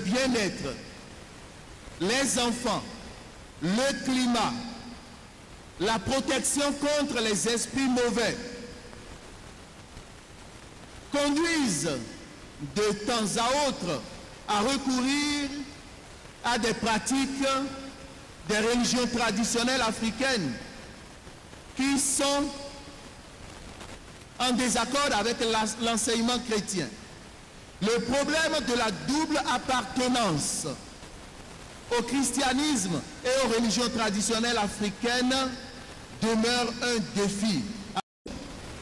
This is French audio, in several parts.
bien-être, les enfants, le climat, la protection contre les esprits mauvais, conduisent de temps à autre à recourir à des pratiques des religions traditionnelles africaines qui sont en désaccord avec l'enseignement chrétien. Le problème de la double appartenance au christianisme et aux religions traditionnelles africaines demeure un défi.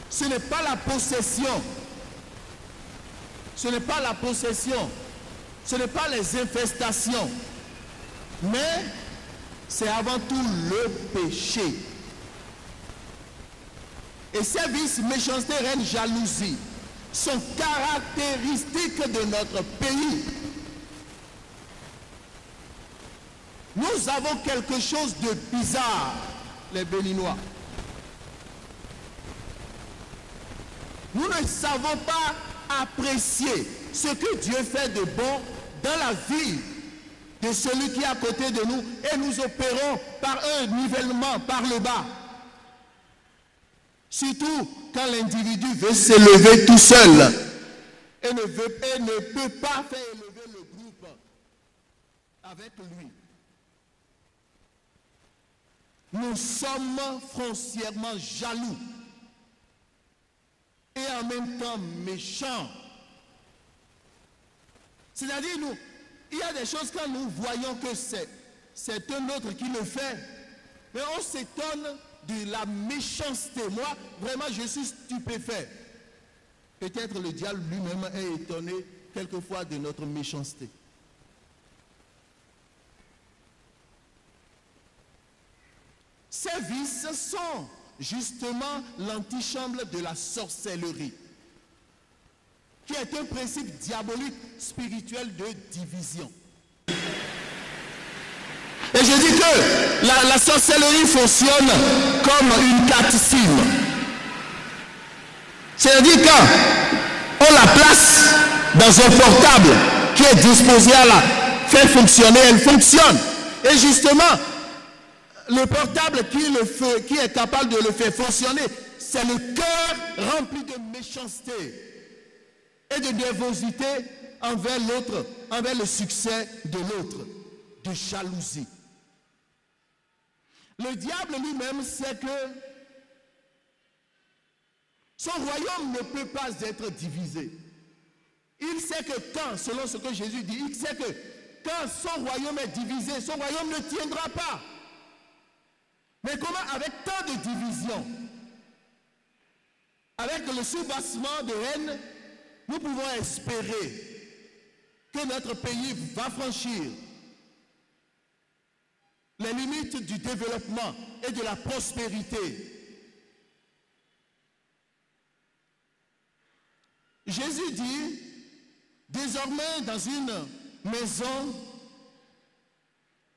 Ce n'est pas la possession, ce n'est pas la possession, ce n'est pas les infestations, mais c'est avant tout le péché. Et ces vices, méchanceté, haine, jalousie sont caractéristiques de notre pays. Nous avons quelque chose de bizarre, les Béninois. Nous ne savons pas apprécier ce que Dieu fait de bon dans la vie de celui qui est à côté de nous, et nous opérons par un nivellement par le bas. Surtout quand l'individu veut s'élever tout seul et ne peut pas faire élever le groupe avec lui. Nous sommes foncièrement jaloux et en même temps méchants. C'est-à-dire, il y a des choses quand nous voyons que c'est un autre qui le fait, mais on s'étonne de la méchanceté. Moi, vraiment, je suis stupéfait. Peut-être le diable lui-même est étonné quelquefois de notre méchanceté. Ces vices sont justement l'antichambre de la sorcellerie, qui est un principe diabolique spirituel de division. Et je dis que la sorcellerie fonctionne comme une carte SIM. C'est-à-dire quand on la place dans un portable qui est disposé à la faire fonctionner, elle fonctionne. Et justement, le portable qui est capable de le faire fonctionner, c'est le cœur rempli de méchanceté et de nervosité envers l'autre, envers le succès de l'autre, de jalousie. Le diable lui-même sait que son royaume ne peut pas être divisé. Il sait que quand, selon ce que Jésus dit, il sait que quand son royaume est divisé, son royaume ne tiendra pas. Mais comment, avec tant de divisions, avec le soubassement de haine, nous pouvons espérer que notre pays va franchir les limites du développement et de la prospérité. Jésus dit, désormais dans une maison,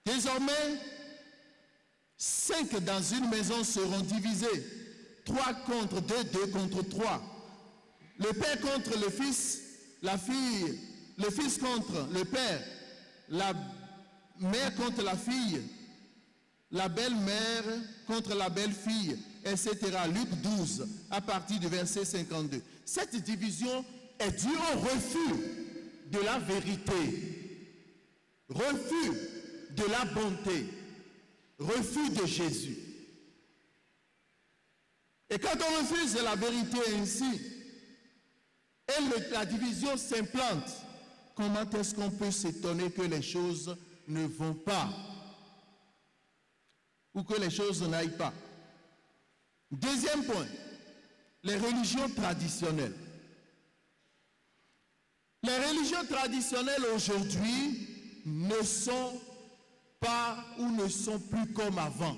désormais 5 dans une maison seront divisés, 3 contre 2, 2 contre 3. Le père contre le fils, la fille, le fils contre le père, la mère contre la fille, la belle-mère contre la belle-fille, etc. Luc 12, à partir du verset 52. Cette division est due au refus de la vérité, refus de la bonté, refus de Jésus. Et quand on refuse la vérité ainsi, et la division s'implante, comment est-ce qu'on peut s'étonner que les choses ne vont pas? Ou que les choses n'aillent pas? Deuxième point, les religions traditionnelles. Les religions traditionnelles aujourd'hui ne sont pas ou ne sont plus comme avant.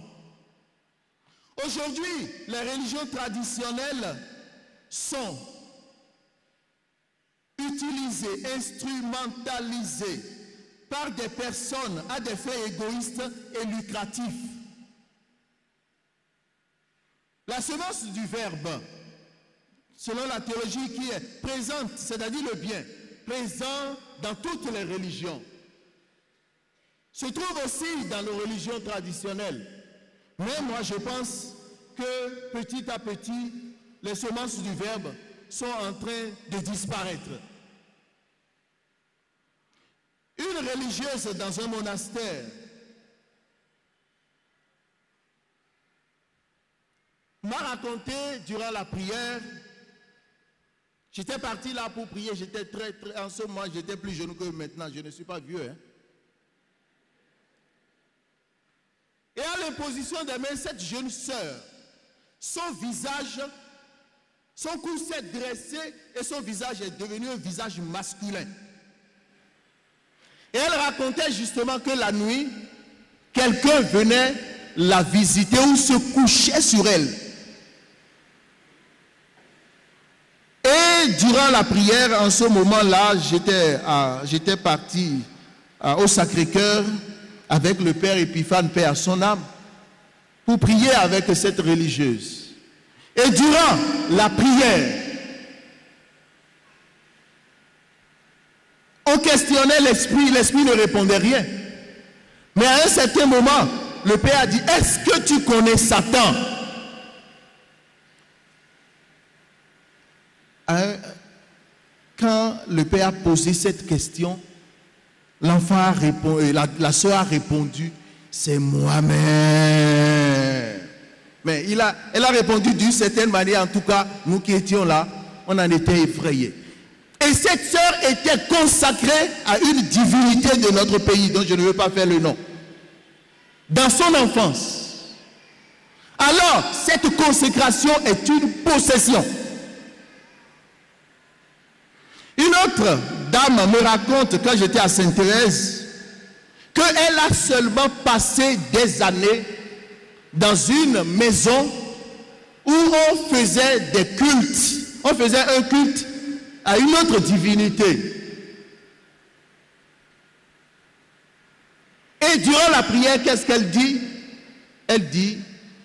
Aujourd'hui, les religions traditionnelles sont utilisées, instrumentalisées par des personnes à des fins égoïstes et lucratifs. La semence du verbe, selon la théologie qui est présente, c'est-à-dire le bien, présent dans toutes les religions, se trouve aussi dans nos religions traditionnelles. Mais moi, je pense que petit à petit, les semences du Verbe sont en train de disparaître. Une religieuse dans un monastère m'a raconté durant la prière, j'étais parti là pour prier, j'étais en ce moment, j'étais plus jeune que maintenant, je ne suis pas vieux. Hein. Et à l'imposition des mains, cette jeune sœur, son visage, son cou s'est dressé et son visage est devenu un visage masculin. Et elle racontait justement que la nuit, quelqu'un venait la visiter ou se couchait sur elle. Et durant la prière, en ce moment-là, j'étais parti au Sacré-Cœur avec le Père Épiphane, paix à son âme, pour prier avec cette religieuse. Et durant la prière, on questionnait l'esprit ne répondait rien. Mais à un certain moment, le Père a dit, est-ce que tu connais Satan? Quand le Père a posé cette question, l'enfant a répondu, la soeur a répondu, c'est moi-même. Mais elle a répondu d'une certaine manière, en tout cas, nous qui étions là, on en était effrayés. Et cette sœur était consacrée à une divinité de notre pays, dont je ne veux pas faire le nom. Dans son enfance. Alors, cette consécration est une possession. Une autre dame me raconte, quand j'étais à Sainte-Thérèse, qu'elle a seulement passé des années dans une maison où on faisait des cultes. On faisait un culte à une autre divinité. Et durant la prière, qu'est-ce qu'elle dit?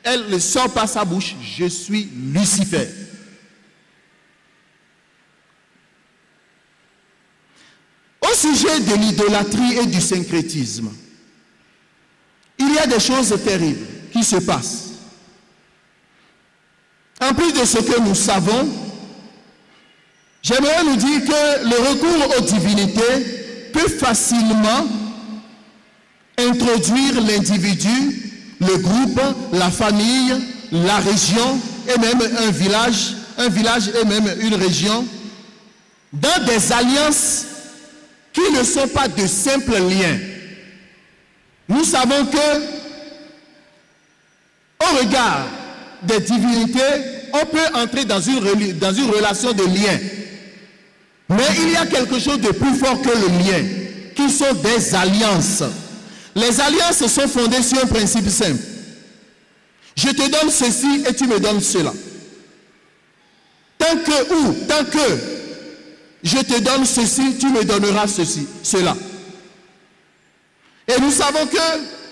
Elle ne sort pas sa bouche, je suis Lucifer. Au sujet de l'idolâtrie et du syncrétisme, il y a des choses terribles qui se passent. En plus de ce que nous savons, j'aimerais nous dire que le recours aux divinités peut facilement introduire l'individu, le groupe, la famille, la région et même un village et même une région dans des alliances qui ne sont pas de simples liens. Nous savons que, au regard des divinités, on peut entrer dans une relation de lien. Mais il y a quelque chose de plus fort que le lien, qui sont des alliances. Les alliances sont fondées sur un principe simple. Je te donne ceci et tu me donnes cela. Tant que je te donne ceci, tu me donneras cela. Et nous savons que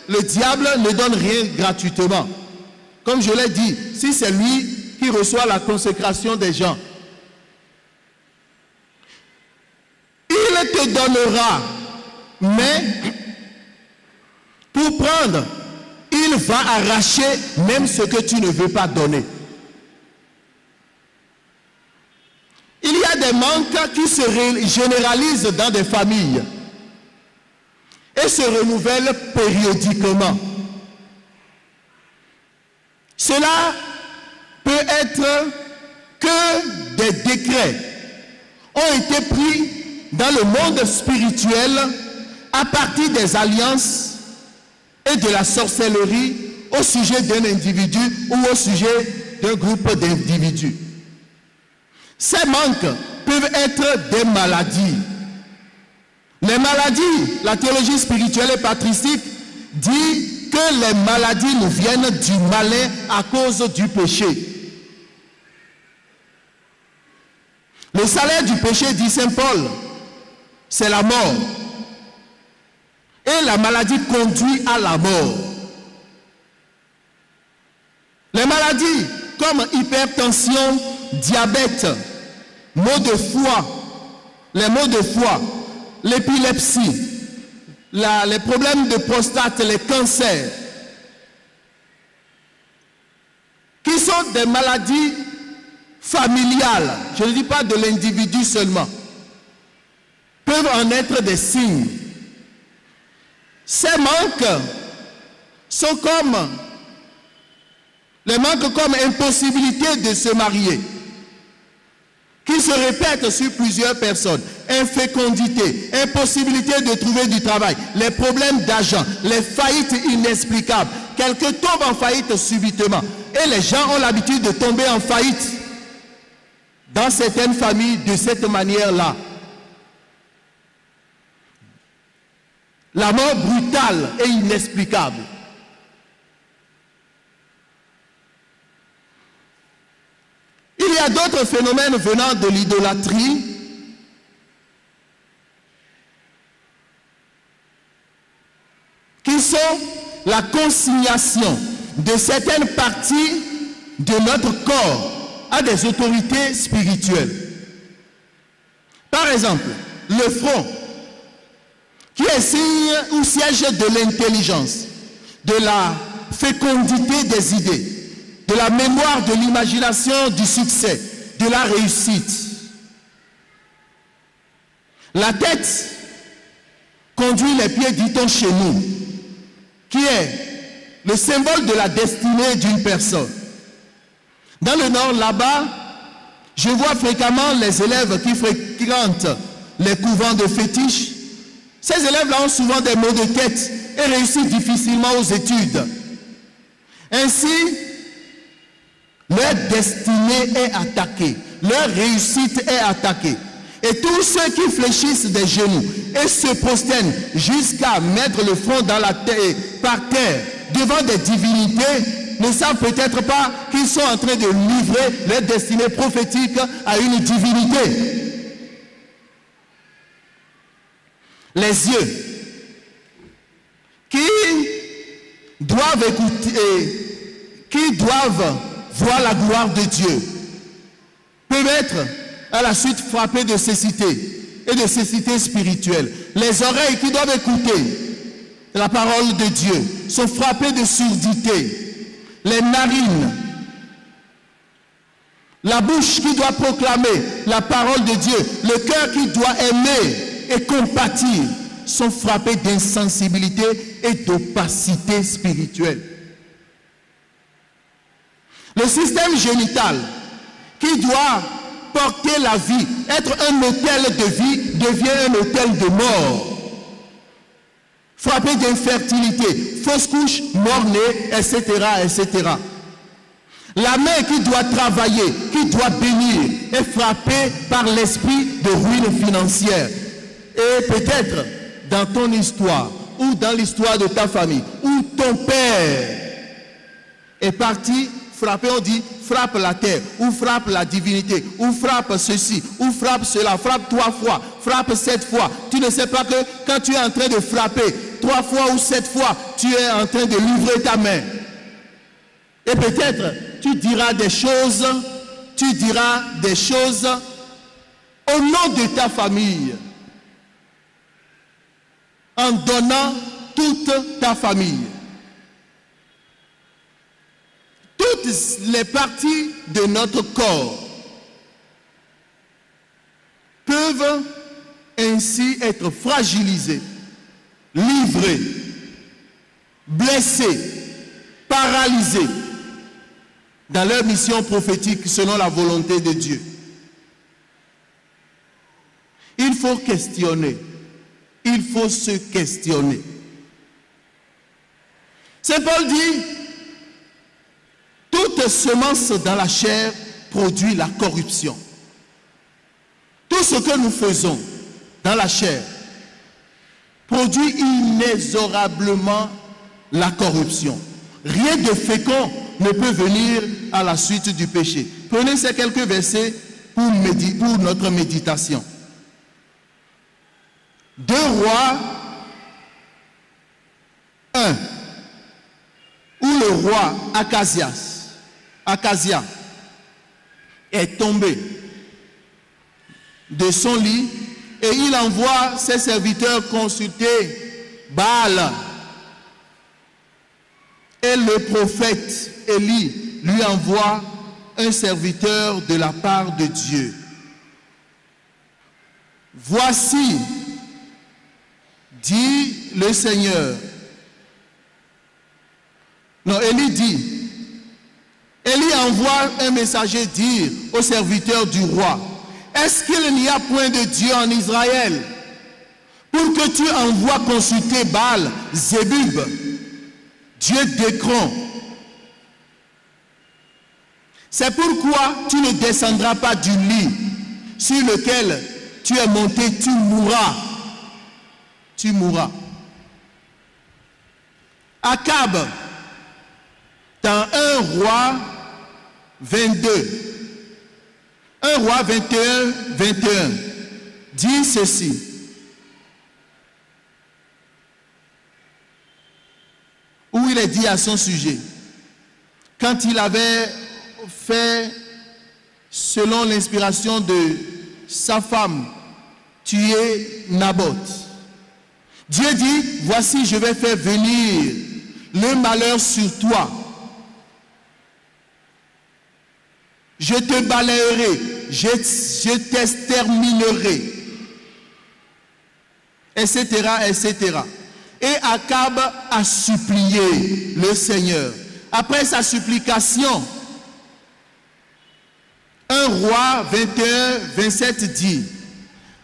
le diable ne donne rien gratuitement. Comme je l'ai dit, si c'est lui qui reçoit la consécration des gens, il te donnera, mais pour prendre, il va arracher même ce que tu ne veux pas donner. Il y a des manques qui se généralisent dans des familles et se renouvellent périodiquement. Cela peut être que des décrets ont été pris dans le monde spirituel à partir des alliances et de la sorcellerie au sujet d'un individu ou au sujet d'un groupe d'individus. Ces manques peuvent être des maladies. Les maladies, la théologie spirituelle et patristique dit que les maladies nous viennent du malin à cause du péché. Le salaire du péché, dit Saint Paul, c'est la mort. Et la maladie conduit à la mort. Les maladies comme hypertension, diabète, maux de foie, les maux de foie, l'épilepsie, les problèmes de prostate, les cancers, qui sont des maladies familiales, je ne dis pas de l'individu seulement, peuvent en être des signes. Ces manques sont comme les manques comme impossibilité de se marier, qui se répètent sur plusieurs personnes. Infécondité, impossibilité de trouver du travail, les problèmes d'argent, les faillites inexplicables. Quelqu'un tombe en faillite subitement. Et les gens ont l'habitude de tomber en faillite dans certaines familles de cette manière-là. La mort brutale et inexplicable. Il y a d'autres phénomènes venant de l'idolâtrie qui sont la consignation de certaines parties de notre corps à des autorités spirituelles. Par exemple, le front, qui est signe ou siège de l'intelligence, de la fécondité des idées, de la mémoire, de l'imagination, du succès, de la réussite. La tête conduit les pieds, dit-on chez nous, qui est le symbole de la destinée d'une personne. Dans le nord, là-bas, je vois fréquemment les élèves qui fréquentent les couvents de fétiches. Ces élèves-là ont souvent des maux de tête et réussissent difficilement aux études. Ainsi, leur destinée est attaquée, leur réussite est attaquée. Et tous ceux qui fléchissent des genoux et se prosternent jusqu'à mettre le front dans la terre, par terre, devant des divinités, ne savent peut-être pas qu'ils sont en train de livrer leur destinée prophétique à une divinité. Les yeux qui doivent écouter, qui doivent voir la gloire de Dieu, peuvent être à la suite frappés de cécité et de cécité spirituelle. Les oreilles qui doivent écouter la parole de Dieu sont frappées de surdité. Les narines, la bouche qui doit proclamer la parole de Dieu, le cœur qui doit aimer et compatir, sont frappés d'insensibilité et d'opacité spirituelle. Le système génital qui doit porter la vie, être un hôtel de vie, devient un hôtel de mort. Frappé d'infertilité, fausse couche, mort-né, etc., etc. La main qui doit travailler, qui doit bénir, est frappée par l'esprit de ruine financière. Et peut-être dans ton histoire, ou dans l'histoire de ta famille, où ton père est parti, frapper, on dit frappe la terre, ou frappe la divinité, ou frappe ceci, ou frappe cela, frappe 3 fois, frappe 7 fois. Tu ne sais pas que quand tu es en train de frapper 3 fois ou 7 fois, tu es en train de livrer ta main. Et peut-être tu diras des choses au nom de ta famille, en donnant toute ta famille. Toutes les parties de notre corps peuvent ainsi être fragilisées, livrées, blessées, paralysées dans leur mission prophétique selon la volonté de Dieu. Il faut questionner. Il faut se questionner. Saint Paul dit, toute semence dans la chair produit la corruption. Tout ce que nous faisons dans la chair produit inexorablement la corruption. Rien de fécond ne peut venir à la suite du péché. Prenez ces quelques versets pour notre méditation. 2 Rois 1, où le roi Acasia est tombé de son lit et il envoie ses serviteurs consulter Baal. Et le prophète Élie lui envoie un serviteur de la part de Dieu. Voici, dit le Seigneur. Non, Élie dit. Élie envoie un messager dire au serviteur du roi, est-ce qu'il n'y a point de Dieu en Israël pour que tu envoies consulter Baal, Zébub, Dieu d'Écron? C'est pourquoi tu ne descendras pas du lit sur lequel tu es monté, tu mourras. Tu mourras. Akab, dans 1 roi 22, 1 roi 21, 21, dit ceci. Où il est dit à son sujet, quand il avait fait, selon l'inspiration de sa femme, tuer Naboth. Dieu dit, voici, je vais faire venir le malheur sur toi. Je te balayerai, je t'exterminerai, etc., etc. Et Akab a supplié le Seigneur. Après sa supplication, 1 roi 21, 27 dit,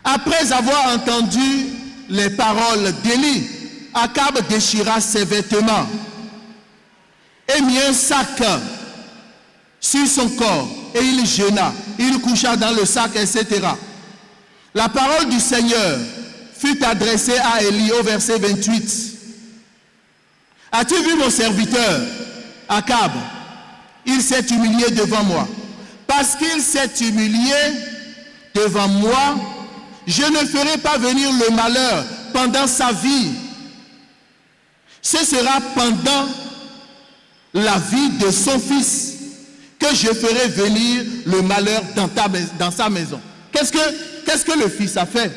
après avoir entendu les paroles d'Élie, Akab déchira ses vêtements et mit un sac sur son corps et il jeûna, il coucha dans le sac, etc. La parole du Seigneur fut adressée à Élie au verset 28. As-tu vu mon serviteur, Akab? Il s'est humilié devant moi. Parce qu'il s'est humilié devant moi, je ne ferai pas venir le malheur pendant sa vie. Ce sera pendant la vie de son fils que je ferai venir le malheur dans sa maison. Qu'est-ce que le fils a fait?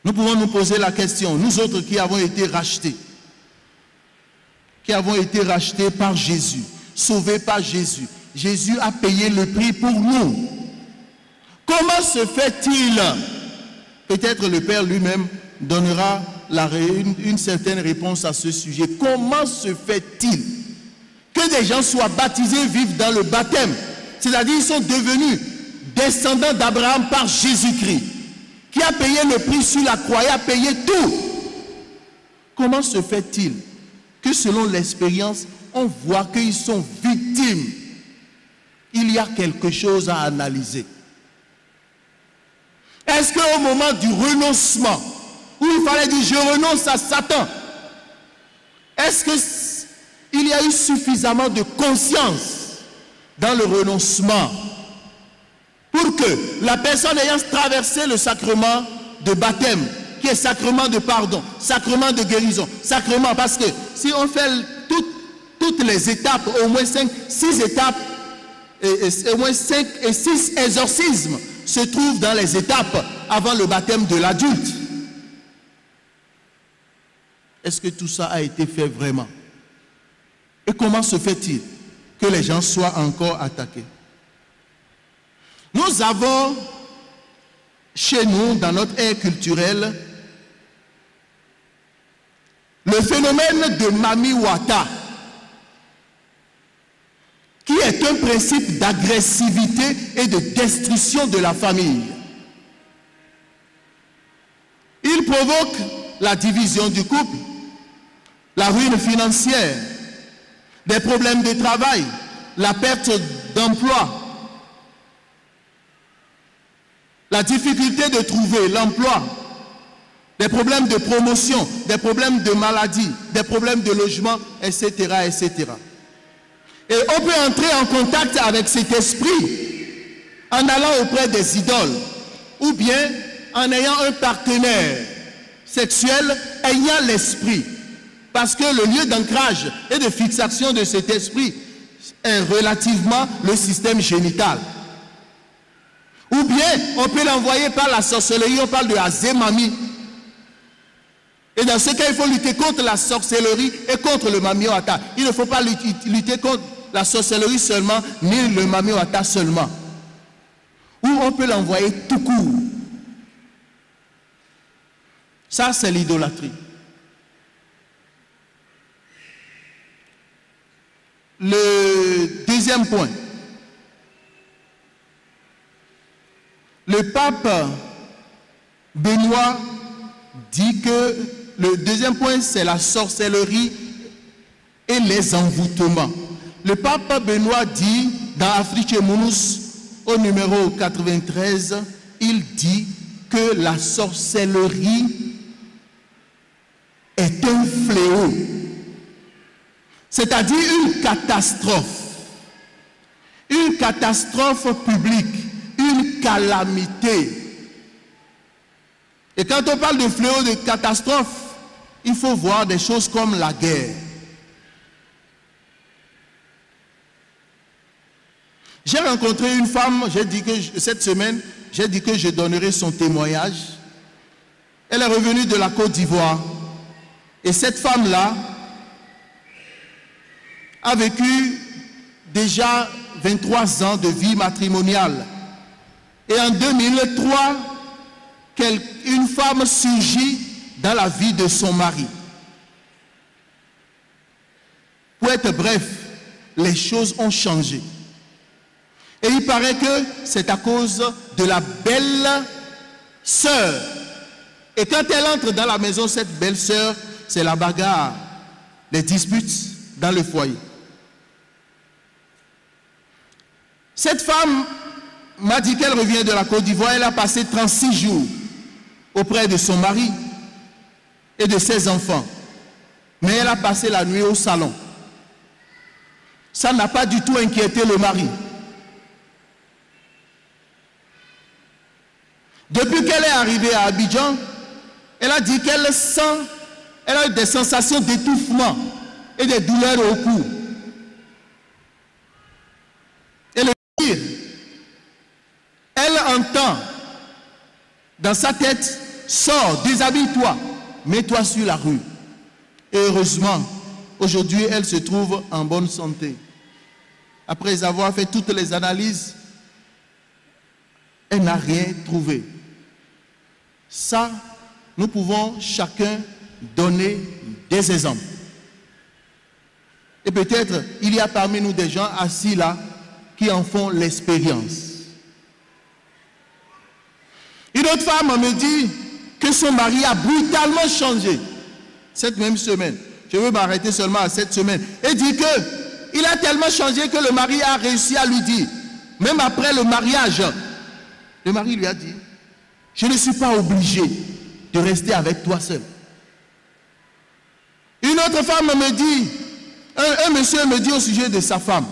Nous pouvons nous poser la question, nous autres qui avons été rachetés par Jésus, sauvés par Jésus. Jésus a payé le prix pour nous. Comment se fait-il? Peut-être le Père lui-même donnera une certaine réponse à ce sujet. Comment se fait-il que des gens soient baptisés, vivent dans le baptême? C'est-à-dire ils sont devenus descendants d'Abraham par Jésus-Christ, qui a payé le prix sur la croix, a payé tout. Comment se fait-il que selon l'expérience, on voit qu'ils sont victimes? Il y a quelque chose à analyser. Est-ce qu'au moment du renoncement, où il fallait dire je renonce à Satan, est-ce qu'il y a eu suffisamment de conscience dans le renoncement pour que la personne ayant traversé le sacrement de baptême, qui est sacrement de pardon, sacrement de guérison, sacrement, parce que si on fait toutes les étapes, au moins 6 étapes, et au moins 5 et 6 exorcismes se trouvent dans les étapes avant le baptême de l'adulte. Est-ce que tout ça a été fait vraiment? Et comment se fait-il que les gens soient encore attaqués? Nous avons chez nous, dans notre ère culturelle, le phénomène de Mami Wata, qui est un principe d'agressivité et de destruction de la famille. Il provoque la division du couple, la ruine financière, des problèmes de travail, la perte d'emploi, la difficulté de trouver l'emploi, des problèmes de promotion, des problèmes de maladie, des problèmes de logement, etc., etc. Et on peut entrer en contact avec cet esprit en allant auprès des idoles ou bien en ayant un partenaire sexuel ayant l'esprit. Parce que le lieu d'ancrage et de fixation de cet esprit est relativement le système génital. Ou bien on peut l'envoyer par la sorcellerie, on parle de Azemami. Et dans ce cas, il faut lutter contre la sorcellerie et contre le mamioata. Il ne faut pas lutter contre la sorcellerie seulement, ni le mamioata seulement. Ou on peut l'envoyer tout court. Ça, c'est l'idolâtrie. Le deuxième point. Le pape Benoît dit que le deuxième point, c'est la sorcellerie et les envoûtements. Le pape Benoît dit dans Afrique Munus, au numéro 93, il dit que la sorcellerie est un fléau, c'est-à-dire une catastrophe publique, une calamité. Et quand on parle de fléau, de catastrophe, il faut voir des choses comme la guerre. J'ai rencontré une femme, j'ai dit que cette semaine, j'ai dit que je donnerai son témoignage. Elle est revenue de la Côte d'Ivoire. Et cette femme-là a vécu déjà 23 ans de vie matrimoniale. Et en 2003, une femme surgit dans la vie de son mari. Pour être bref, les choses ont changé. Et il paraît que c'est à cause de la belle sœur. Et quand elle entre dans la maison, cette belle sœur, c'est la bagarre, les disputes dans le foyer. Cette femme m'a dit qu'elle revient de la Côte d'Ivoire. Elle a passé 36 jours auprès de son mari et de ses enfants. Mais elle a passé la nuit au salon. Ça n'a pas du tout inquiété le mari. Depuis qu'elle est arrivée à Abidjan, elle a dit qu'elle a eu des sensations d'étouffement et des douleurs au cou. Et le pire, elle entend dans sa tête, sors, déshabille-toi, mets-toi sur la rue. Et heureusement, aujourd'hui, elle se trouve en bonne santé. Après avoir fait toutes les analyses, elle n'a rien trouvé. Ça, nous pouvons chacun donner des exemples. Et peut-être, il y a parmi nous des gens assis là qui en font l'expérience. Une autre femme me dit que son mari a brutalement changé cette même semaine. Je veux m'arrêter seulement à cette semaine. Et dit qu'il a tellement changé que le mari a réussi à lui dire, même après le mariage, le mari lui a dit, je ne suis pas obligé de rester avec toi seul. Une autre femme me dit, un monsieur me dit au sujet de sa femme,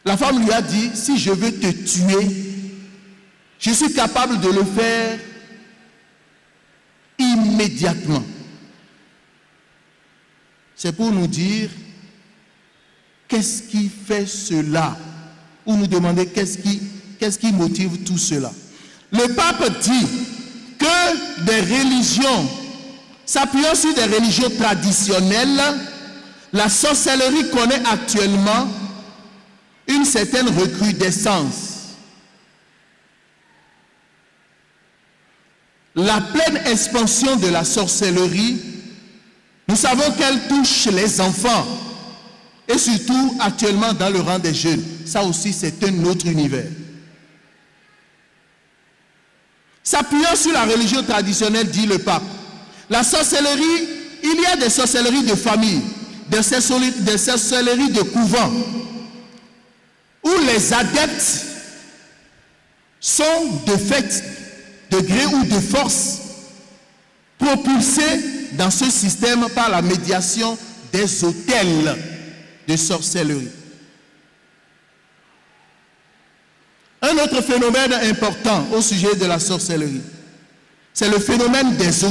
la femme lui a dit, si je veux te tuer, je suis capable de le faire immédiatement. C'est pour nous dire, qu'est-ce qui fait cela? Ou nous demander qu'est-ce qui motive tout cela. Le pape dit que des religions, s'appuyant sur des religions traditionnelles, la sorcellerie connaît actuellement une certaine recrudescence. La pleine expansion de la sorcellerie, nous savons qu'elle touche les enfants et surtout actuellement dans le rang des jeunes. Ça aussi, c'est un autre univers. S'appuyant sur la religion traditionnelle, dit le pape, la sorcellerie, il y a des sorcelleries de famille, des sorcelleries de couvent, où les adeptes sont de fait, de gré ou de force, propulsés dans ce système par la médiation des autels de sorcellerie. Un autre phénomène important au sujet de la sorcellerie, c'est le phénomène des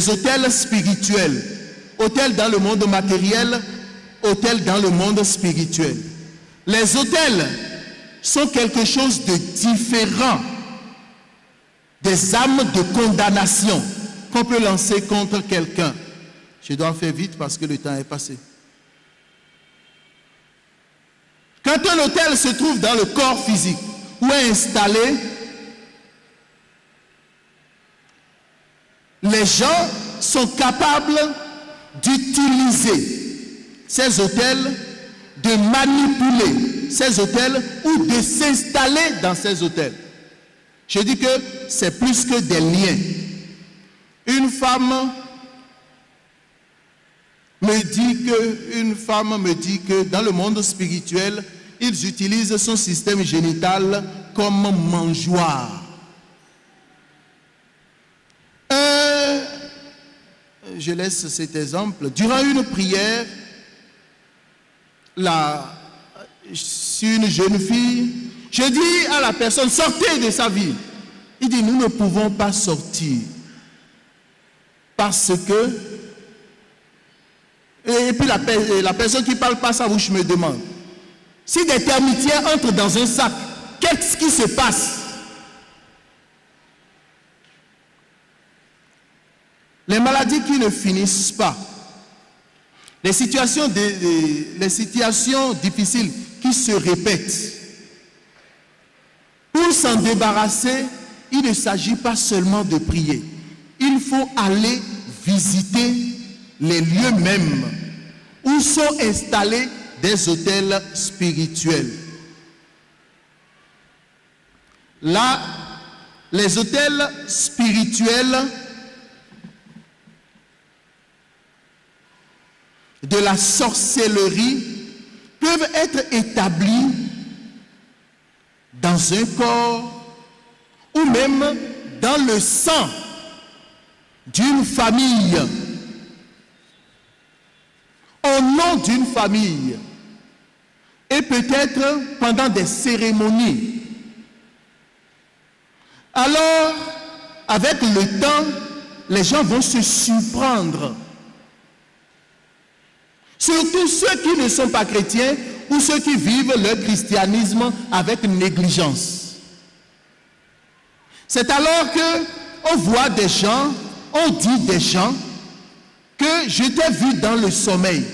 autels spirituels, autels dans le monde matériel, autels dans le monde spirituel. Les autels sont quelque chose de différent des armes de condamnation qu'on peut lancer contre quelqu'un. Je dois en faire vite parce que le temps est passé. Quand un autel se trouve dans le corps physique ou est installé, les gens sont capables d'utiliser ces autels, de manipuler ces autels ou de s'installer dans ces autels. Je dis que c'est plus que des liens. Une femme me dit que dans le monde spirituel, ils utilisent son système génital comme mangeoire. Je laisse cet exemple. Durant une prière, sur une jeune fille, je dis à la personne, sortez de sa vie. Il dit, nous ne pouvons pas sortir. Parce que, et puis la personne qui parle pas sa bouche me demande, si des termitières entrent dans un sac, qu'est-ce qui se passe? Les maladies qui ne finissent pas, les situations difficiles qui se répètent. Pour s'en débarrasser, il ne s'agit pas seulement de prier. Il faut aller visiter les lieux mêmes où sont installés des autels spirituels. Là, les autels spirituels de la sorcellerie peuvent être établis dans un corps ou même dans le sang d'une famille, au nom d'une famille, et peut-être pendant des cérémonies. Alors, avec le temps, les gens vont se surprendre. Surtout ceux qui ne sont pas chrétiens ou ceux qui vivent leur christianisme avec négligence. C'est alors qu'on voit des gens, on dit des gens que je t'ai vu dans le sommeil.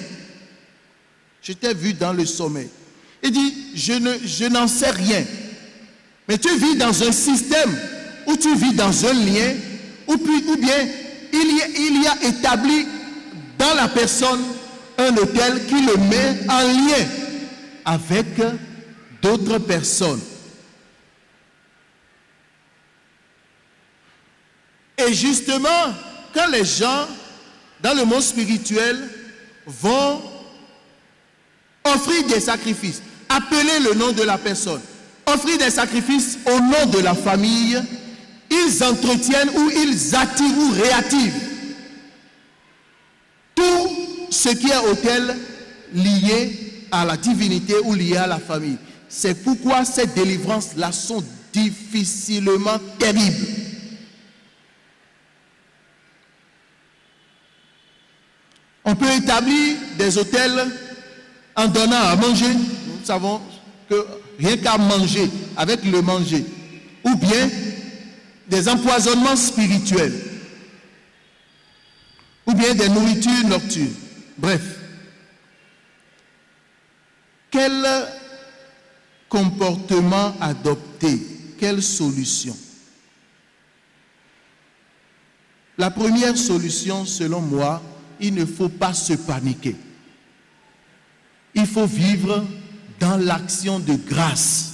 Je t'ai vu dans le sommeil. Il dit, je n'en sais rien. Mais tu vis dans un système où tu vis dans un lien, ou bien il y a établi dans la personne un autel qui le met en lien avec d'autres personnes. Et justement, quand les gens dans le monde spirituel vont offrir des sacrifices, appeler le nom de la personne, offrir des sacrifices au nom de la famille, ils entretiennent ou ils attirent ou réactivent tout ce qui est autel lié à la divinité ou lié à la famille. C'est pourquoi ces délivrances-là sont difficilement terribles. On peut établir des autels en donnant à manger. Nous savons que rien qu'à manger, avec le manger, ou bien des empoisonnements spirituels, ou bien des nourritures nocturnes. Bref, quel comportement adopter? Quelle solution? La première solution, selon moi, il ne faut pas se paniquer. Il faut vivre dans l'action de grâce,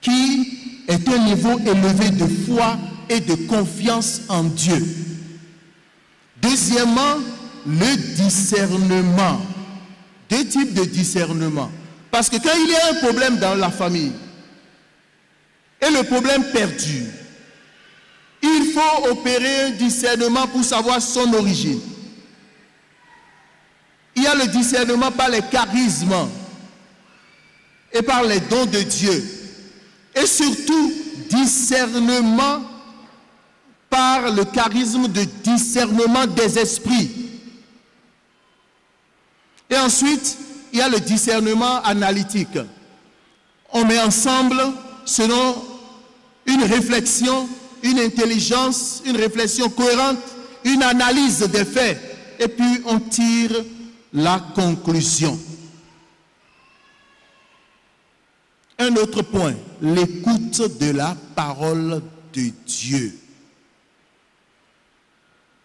qui est un niveau élevé de foi et de confiance en Dieu. Deuxièmement, le discernement. Deux types de discernement. Parce que quand il y a un problème dans la famille, et le problème perdure, il faut opérer un discernement pour savoir son origine. Il y a le discernement par les charismes et par les dons de Dieu. Et surtout, discernement par le charisme de discernement des esprits. Et ensuite, il y a le discernement analytique. On met ensemble, selon une réflexion, une intelligence, une réflexion cohérente, une analyse des faits, et puis on tire la conclusion. Un autre point, l'écoute de la parole de Dieu.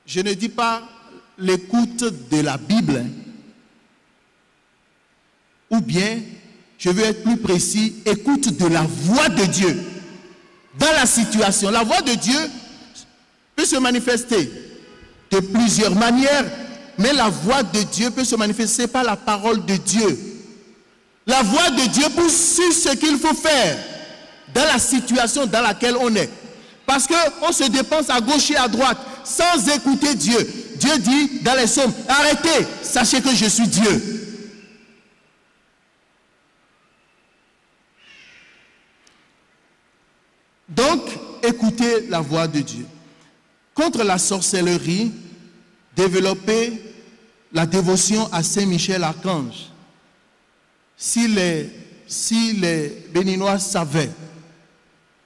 Je ne dis pas l'écoute de la Bible, ou bien, je veux être plus précis, écoute de la voix de Dieu. Dans la situation, la voix de Dieu peut se manifester de plusieurs manières, mais la voix de Dieu peut se manifester par la parole de Dieu. La voix de Dieu pousse sur ce qu'il faut faire dans la situation dans laquelle on est. Parce qu'on se dépense à gauche et à droite sans écouter Dieu. Dieu dit dans les psaumes, arrêtez, sachez que je suis Dieu. Donc, écoutez la voix de Dieu. Contre la sorcellerie, développez la dévotion à Saint-Michel Archange. Si les Béninois savaient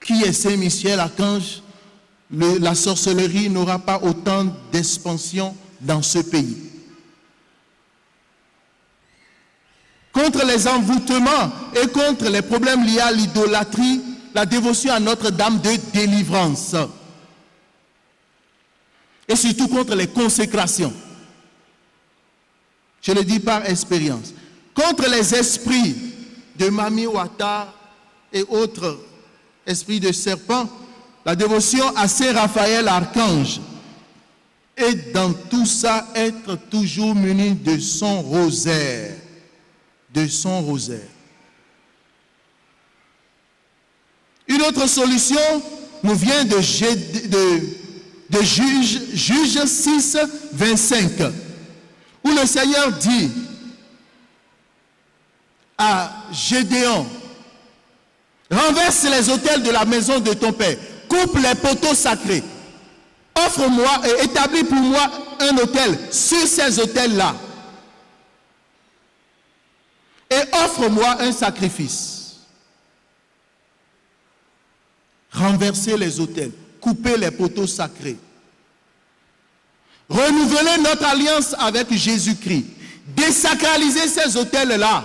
qui est Saint-Michel Archange, la sorcellerie n'aura pas autant d'expansion dans ce pays. Contre les envoûtements et contre les problèmes liés à l'idolâtrie, la dévotion à Notre-Dame de délivrance. Et surtout contre les consécrations. Je le dis par expérience. Contre les esprits de Mami Wata et autres esprits de serpent, la dévotion à Saint Raphaël Archange. Et dans tout ça, être toujours muni de son rosaire. De son rosaire. Une autre solution nous vient de Juge 6, 25, où le Seigneur dit à Gédéon, renverse les autels de la maison de ton père, coupe les poteaux sacrés, offre-moi et établis pour moi un autel sur ces autels-là, et offre-moi un sacrifice. Renverser les autels, couper les poteaux sacrés. Renouveler notre alliance avec Jésus-Christ. Désacraliser ces autels-là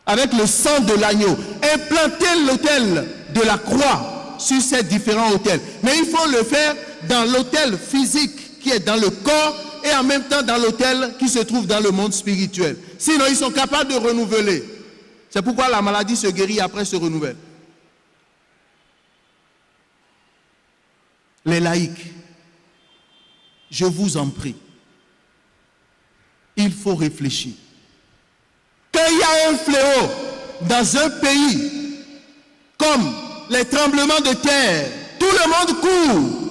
avec le sang de l'agneau. Implanter l'autel de la croix sur ces différents autels. Mais il faut le faire dans l'autel physique qui est dans le corps et en même temps dans l'autel qui se trouve dans le monde spirituel. Sinon, ils sont capables de renouveler. C'est pourquoi la maladie se guérit et après se renouvelle. Les laïcs, je vous en prie, il faut réfléchir. Quand il y a un fléau dans un pays, comme les tremblements de terre, tout le monde court.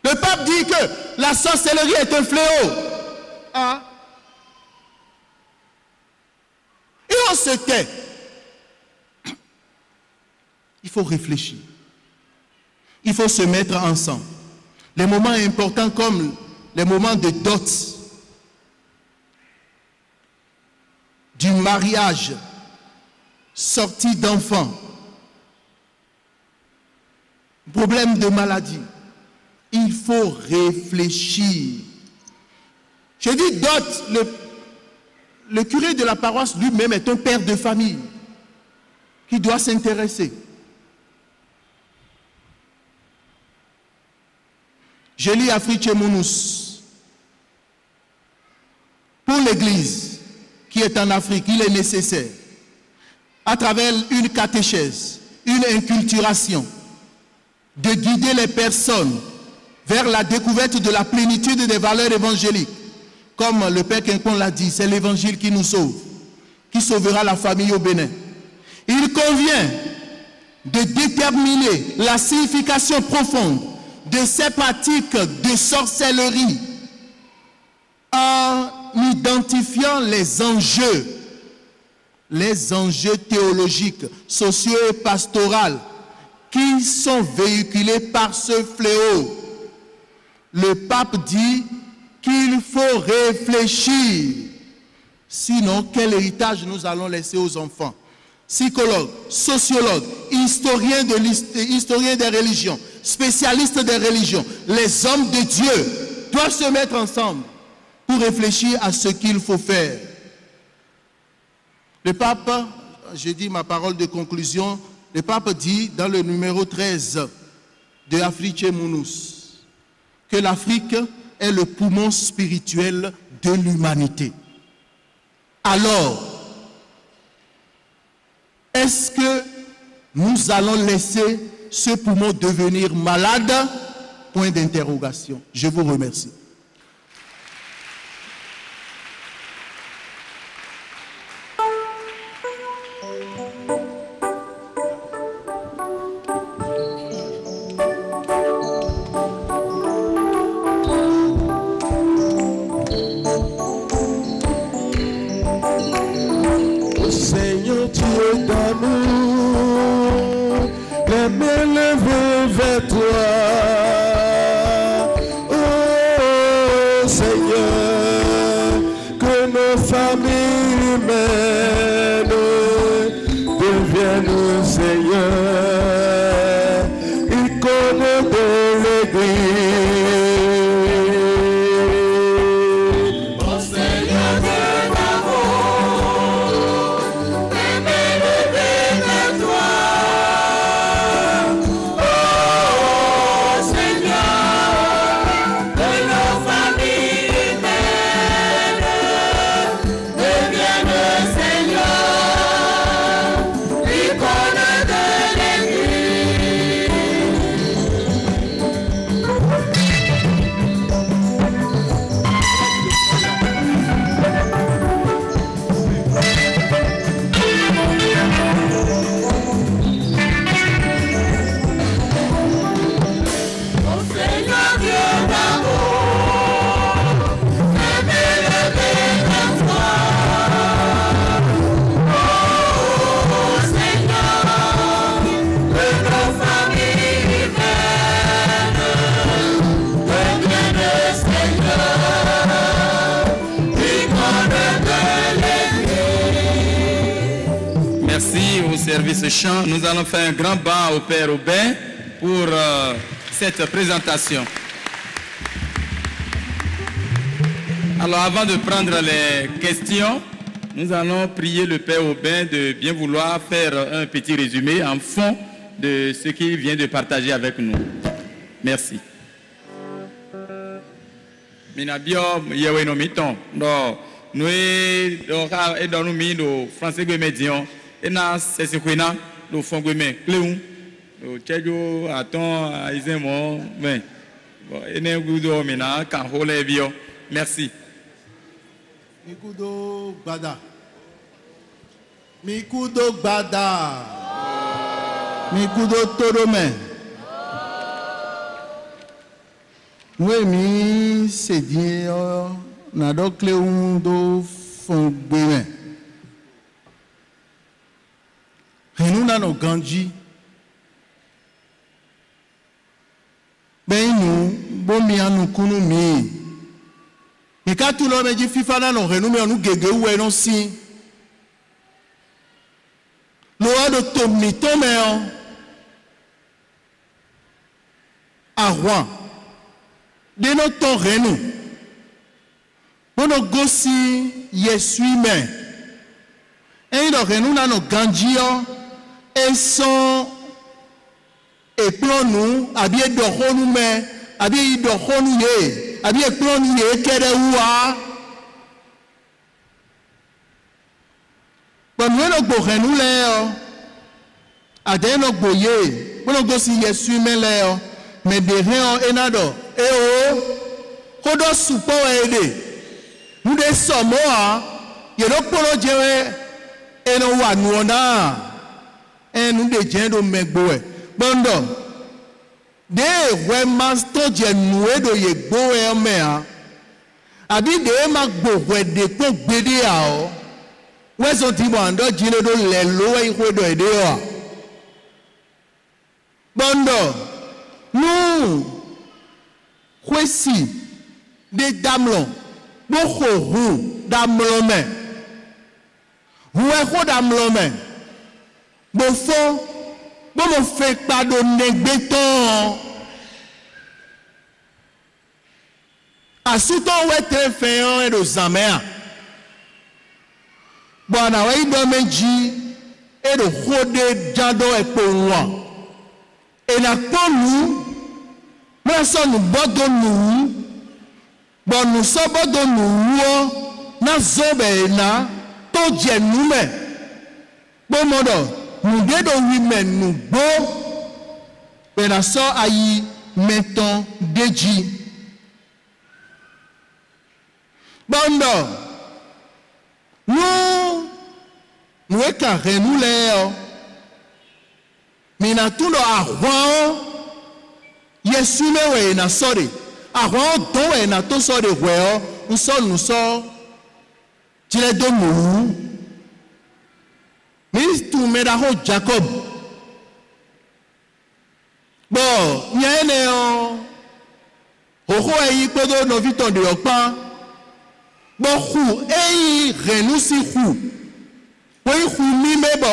Le pape dit que la sorcellerie est un fléau. Hein? Et on se tait. Il faut réfléchir. Il faut se mettre ensemble. Les moments importants comme les moments de dot, du mariage, sortie d'enfants, problème de maladie. Il faut réfléchir. Je dis dot, le curé de la paroisse lui-même est un père de famille qui doit s'intéresser. Je lis Afrique Mounous. Pour l'Église qui est en Afrique, il est nécessaire, à travers une catéchèse, une inculturation, de guider les personnes vers la découverte de la plénitude des valeurs évangéliques. Comme le Père Quincon l'a dit, c'est l'Évangile qui nous sauve, qui sauvera la famille au Bénin. Il convient de déterminer la signification profonde de ces pratiques de sorcellerie en identifiant les enjeux théologiques, sociaux et pastoraux qui sont véhiculés par ce fléau. Le pape dit qu'il faut réfléchir. Sinon, quel héritage nous allons laisser aux enfants? Psychologues, sociologues, historiens des religions, spécialistes des religions, les hommes de Dieu doivent se mettre ensemble pour réfléchir à ce qu'il faut faire. Le pape, j'ai dit ma parole de conclusion, le pape dit dans le numéro 13 de Afrique Munus que l'Afrique est le poumon spirituel de l'humanité. Alors, est-ce que nous allons laisser ce poumon devenir malade? Point d'interrogation. Je vous remercie. Seigneur Dieu d'amour, les mains levées vers toi. Oh Seigneur, que nos familles humaines deviennent, Seigneur, icônes de l'Église. Oh Seigneur Dieu d'amour, les mains levées vers toi. Oh Seigneur, que nos familles humaines deviennent, Seigneur, icônes de l'Église. Oh Seigneur Dieu d'amour, les mains levées vers toi. Oh Seigneur, que nos familles humaines deviennent, Seigneur, icônes de l'Église. Merci au service chant. Nous allons faire un grand banc au Père Aubin pour cette présentation. Alors avant de prendre les questions, nous allons prier le Père Aubin de bien vouloir faire un petit résumé en fond de ce qu'il vient de partager avec nous. Merci. Minabio yewe no miton do nous do ka e do mi do français que médian et na c'est kwena do fond que me cléon do tchejo aton aizemo mais bon ene gudo mina kan hole bio. Merci. Mikudo Gbada. Mikudo Gbada. Mikudo Todome. Oui, mi c'est dire na do cléon do fond beme. Nous na no ganji. Ben nous bomi anu kunu mi. Et quand tout le monde dit FIFA na no renu me nous gege ou non si. Loi de Tommy Toméon à Rouen. De notre renu. Bono gosi yesui me. Et il renu na no ganjio et son et plan nous habillé de ronu me habillé de ronu ye habillé plan ye kere wa. Bon nous no go renu le ade no go ye bono gosi yesui me le mais de rien enado e o kodo supo ede nous de somoa ye do polo jewe eno wa nuona nous de jendo megboe bondo de we master jenue do ye gboe mea abi de ma gbowe de ko gbede a o we so ti mo ando jino do le lo e ko do ede o bondo nous kwesi de damlon bo ho damlon me ho damlon me bo fo bo mo fe pado negbeton Asuto we te feyon e do zamea. Bwana we do meji e do khode jado e ponwa. E na ponu me so nu bodo nu. Bon nu so bodo nu na zobe na to je nu me. Bo modo nu de do wi me nu bo. Be na so ayi meton deji. Bondo, nous étant renouvelés, mais na tout le arroin, Yesu me na sorry, arroin don na to sorry well, nous sommes, tu les donnes, mais tu me da ho Jacob. Bon, il y a un ho ayi podo no viton de okpa. Bon khou ei renousi khou oui khou mi me bo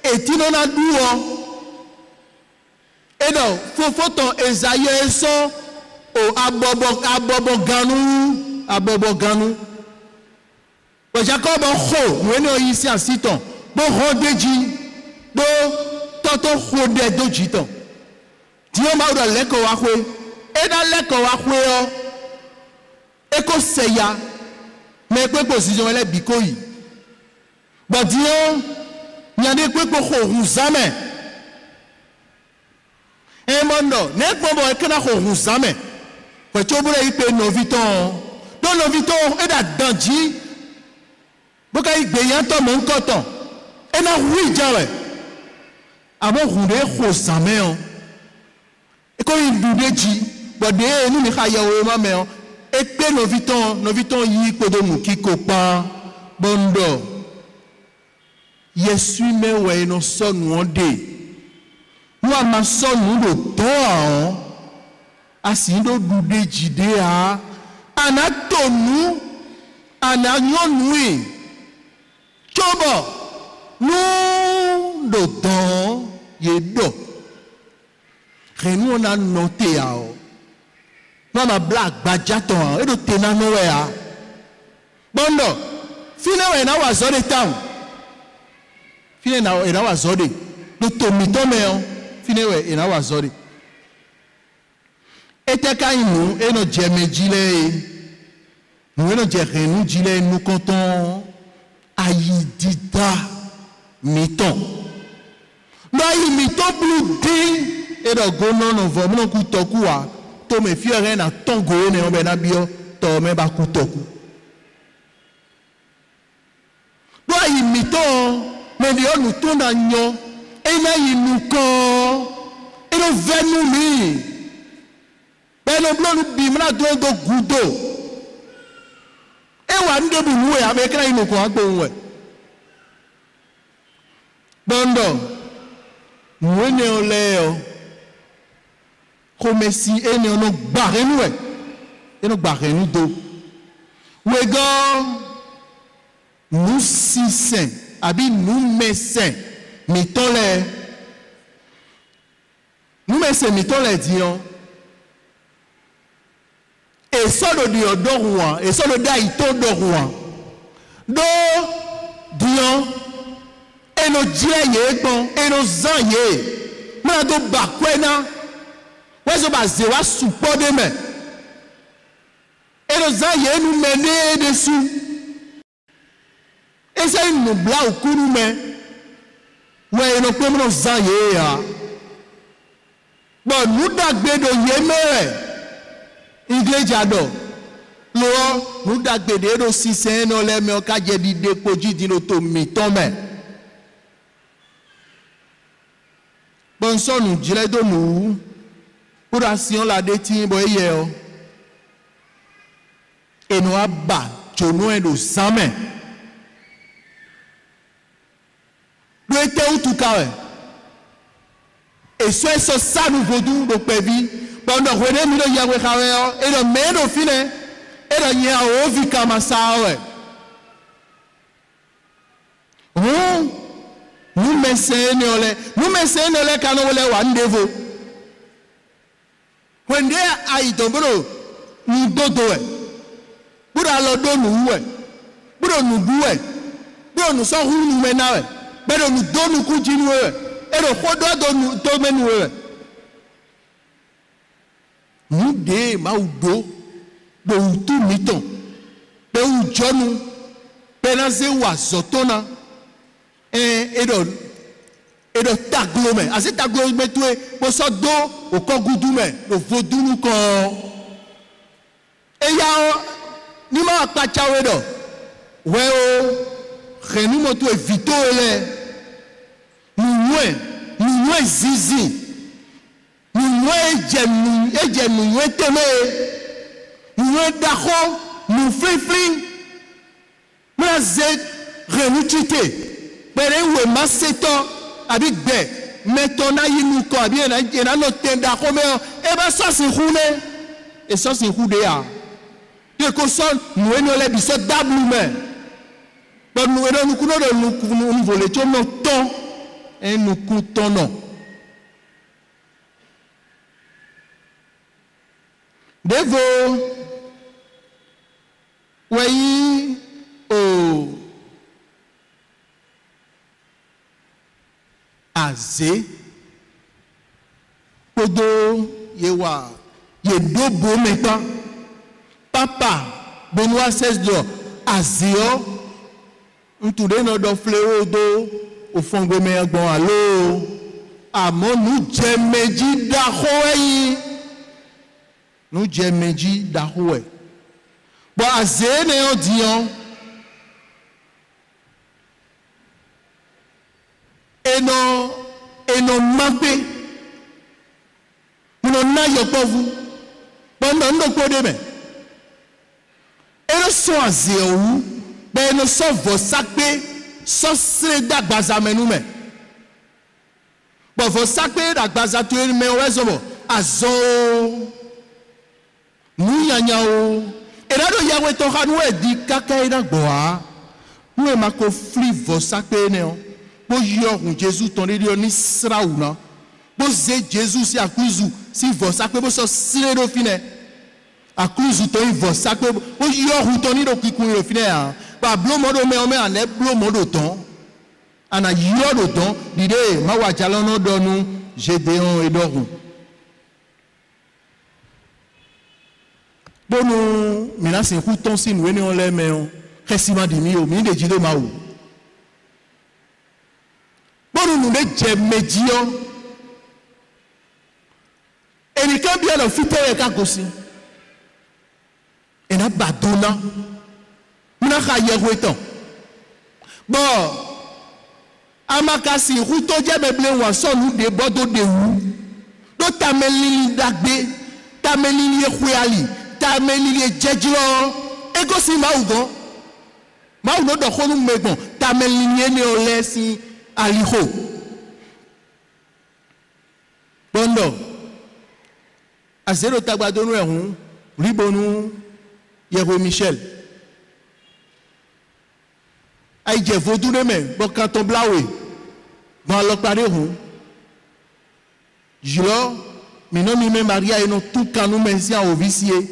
etino na duo et donc foton Esaïe so o abobo ganu bo Jacob khou woni o ici en siton bo rodeji do toto khou de dojiton dio ma do leko wa khwe e da leko wa khwe o e ko seya. Mais quoi position elle est bikoyi. Bon Dieu, il y a des quoi pour rouzame. Et mondo, n'est pas bon que na rouzame. Pour tu voulais y payer nos vitons. Donc nos vitons est à danji. Boka y payer ton mon coton. Et na oui jawe. Avant rouler rouzame. Et quand il doute dit, bon Dieu nous ne khaya o ma et que nos vitons y kodomu ki kopa bondo Yesu me we no son wonde nous ama son nous do to asindo dude jide a anatonu ananyonui chobo nous do don yedo renu na noté a non ma black bajaton et do tenano wea bondo fine we na wazode town fine na e na wazode do tomito me on fine we e na wazode ete ka inu e no jemejile nous no jerenu jile nous comptons aidida miton no ayi miton blue din e do gono no vo mo ku toku a to me fiere na tongo ne on be na bio to me ba kutoku do imito me di onu to na nyo e na yinuko e no venu mi be no blo bi mna do gudo e wa nde bu nu e amekra inuko agbo nwe bondo mwene oleo comme si et nous barré nous et nous barré nous do we go nous si saint abi nous médecins mettons les dions et solo dio dorwa et solo dai to dorwa do dions et nos dieye bon et nos zanye na do bakwena wezo bazewa support de main et nos aïeux nous mener dessus et ça nous bla au cou nous met ouais nous comme nos aïeux bon nous dagbe do yemere iglesia do lo nous dagbe de do sisen no le me o ka je di depoji di no to mi ton me bon so nous jile do nous oration la détient boye et nous aba jono do samen do ete utuka et soit ça nous vodou do pevi pendant rene mi do yawe kawe et le meno fine et le nya o vi kama sawe nous messene ole kanu ole wandevo when they are idombro nous dodoé. Pour alors nous ouais. Pour nous doué. Pour nous sans roule nous maintenant. Mais nous donne nous continuer. Et le choix doit nous dominer. Nous des maoudo de tout miton. De ou John. Penaze ou azotona. Et de taglome. Assez taglome tout est. Pour ça do au kogoudoume. Le vaudou nous quand. Et il y a ni ma pachawedo. Ouais oh. Renou moto est vito ele. Nous zizi. Nous teme. Nous dako. Nous fling. Nous zed renou tite. Bere ou maseto avec be. Mettons na yinou ko bien na no tenda ko me. E ba ça c'est roulé. Et ça c'est roulé a. Quelque chose nous les biso dablume. Donc nous voulons notre temps et nous coûtons non. Devo, oui, au azé, podo yewa, yedo beau métan, papa, Benoît XVI azéo. Nous tournons notre fléau d'eau au fond de mer bon à l'eau. Amon nous djemedi d'Ahoui. Nous djemedi d'Ahoui. Bon, à Zéné on dit et non mappé. Nous n'ayons pas vous. Bon, nous n'avons pas de main. Et nous sommes à Zéou. Ben nous sommes vos sacrés, sans d'agbaza nous mais. Bon vos sacrés d'agbaza tu es mais ouais zobo. Azo. Nous yanyao. Et là le Yahweh t'aura nous dit kaka ina boa. Nous est ma conflit vos sacrés néon. Pour yor Jésus ton Dieu ni sraouna. Pour Jésus si à kuzu si vos sacrés pour so sire do fine. À kuzu ton vos sacrés pour yor ton Dieu qui couille au fine. Pas bleu modo mais on met en bleu modo ton. On a yodo ton. L'idée, ma wajalono donu, Gédéon et Dorou. Bon nous, maintenant c'est coup ton si nous on les mais on récemment dit mio, mi de jido maou. Bon nous les médion. Et les quand bien le fité et kakosi. Et na badona. Bon, Amakasi, Routo Diabeble, ou son nous des bordeaux de ou. Donc, Tamelili Dagbe, Tamelili Kouali, Tamelili Djedjlo, et Gossi Maougon. Maougon de Khonou Megon, Tamelili Néolesi Aliho. Bon, non. À zéro Tabadonou, Ribonou, Yero Michel. Aïe, j'ai vaudou de main, bon, quand on blaoué, dans l'octave, je mais non, mais Maria et non, tout quand nous mettons au vicier.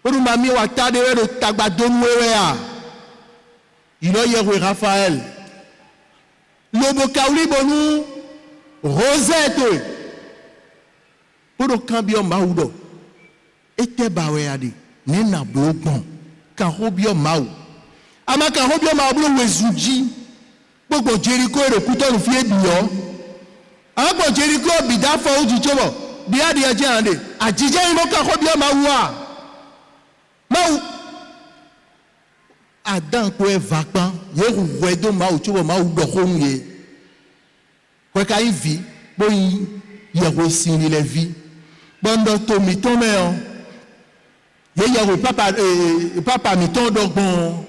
Pour nous, mamie, on a tardé le tabadonoué, il y a Raphaël. Lobokaouli, bonou, Rosette, pour le cambio maoudo, et te baouéade, nena blogon, carobio maou. Amaka robio mablo wezuji gbogbo Jericho ero kuto nu fie biyo agbo Jericho bida fo oju chobo bi adi aje ande ajije imo ka robio mawa mau adan ko e vapan ye ruwedo mau chobo mau do honye ko ka ivi bo yi ye ko sini le vi bondo to mi to me o ye papa mi to dogbon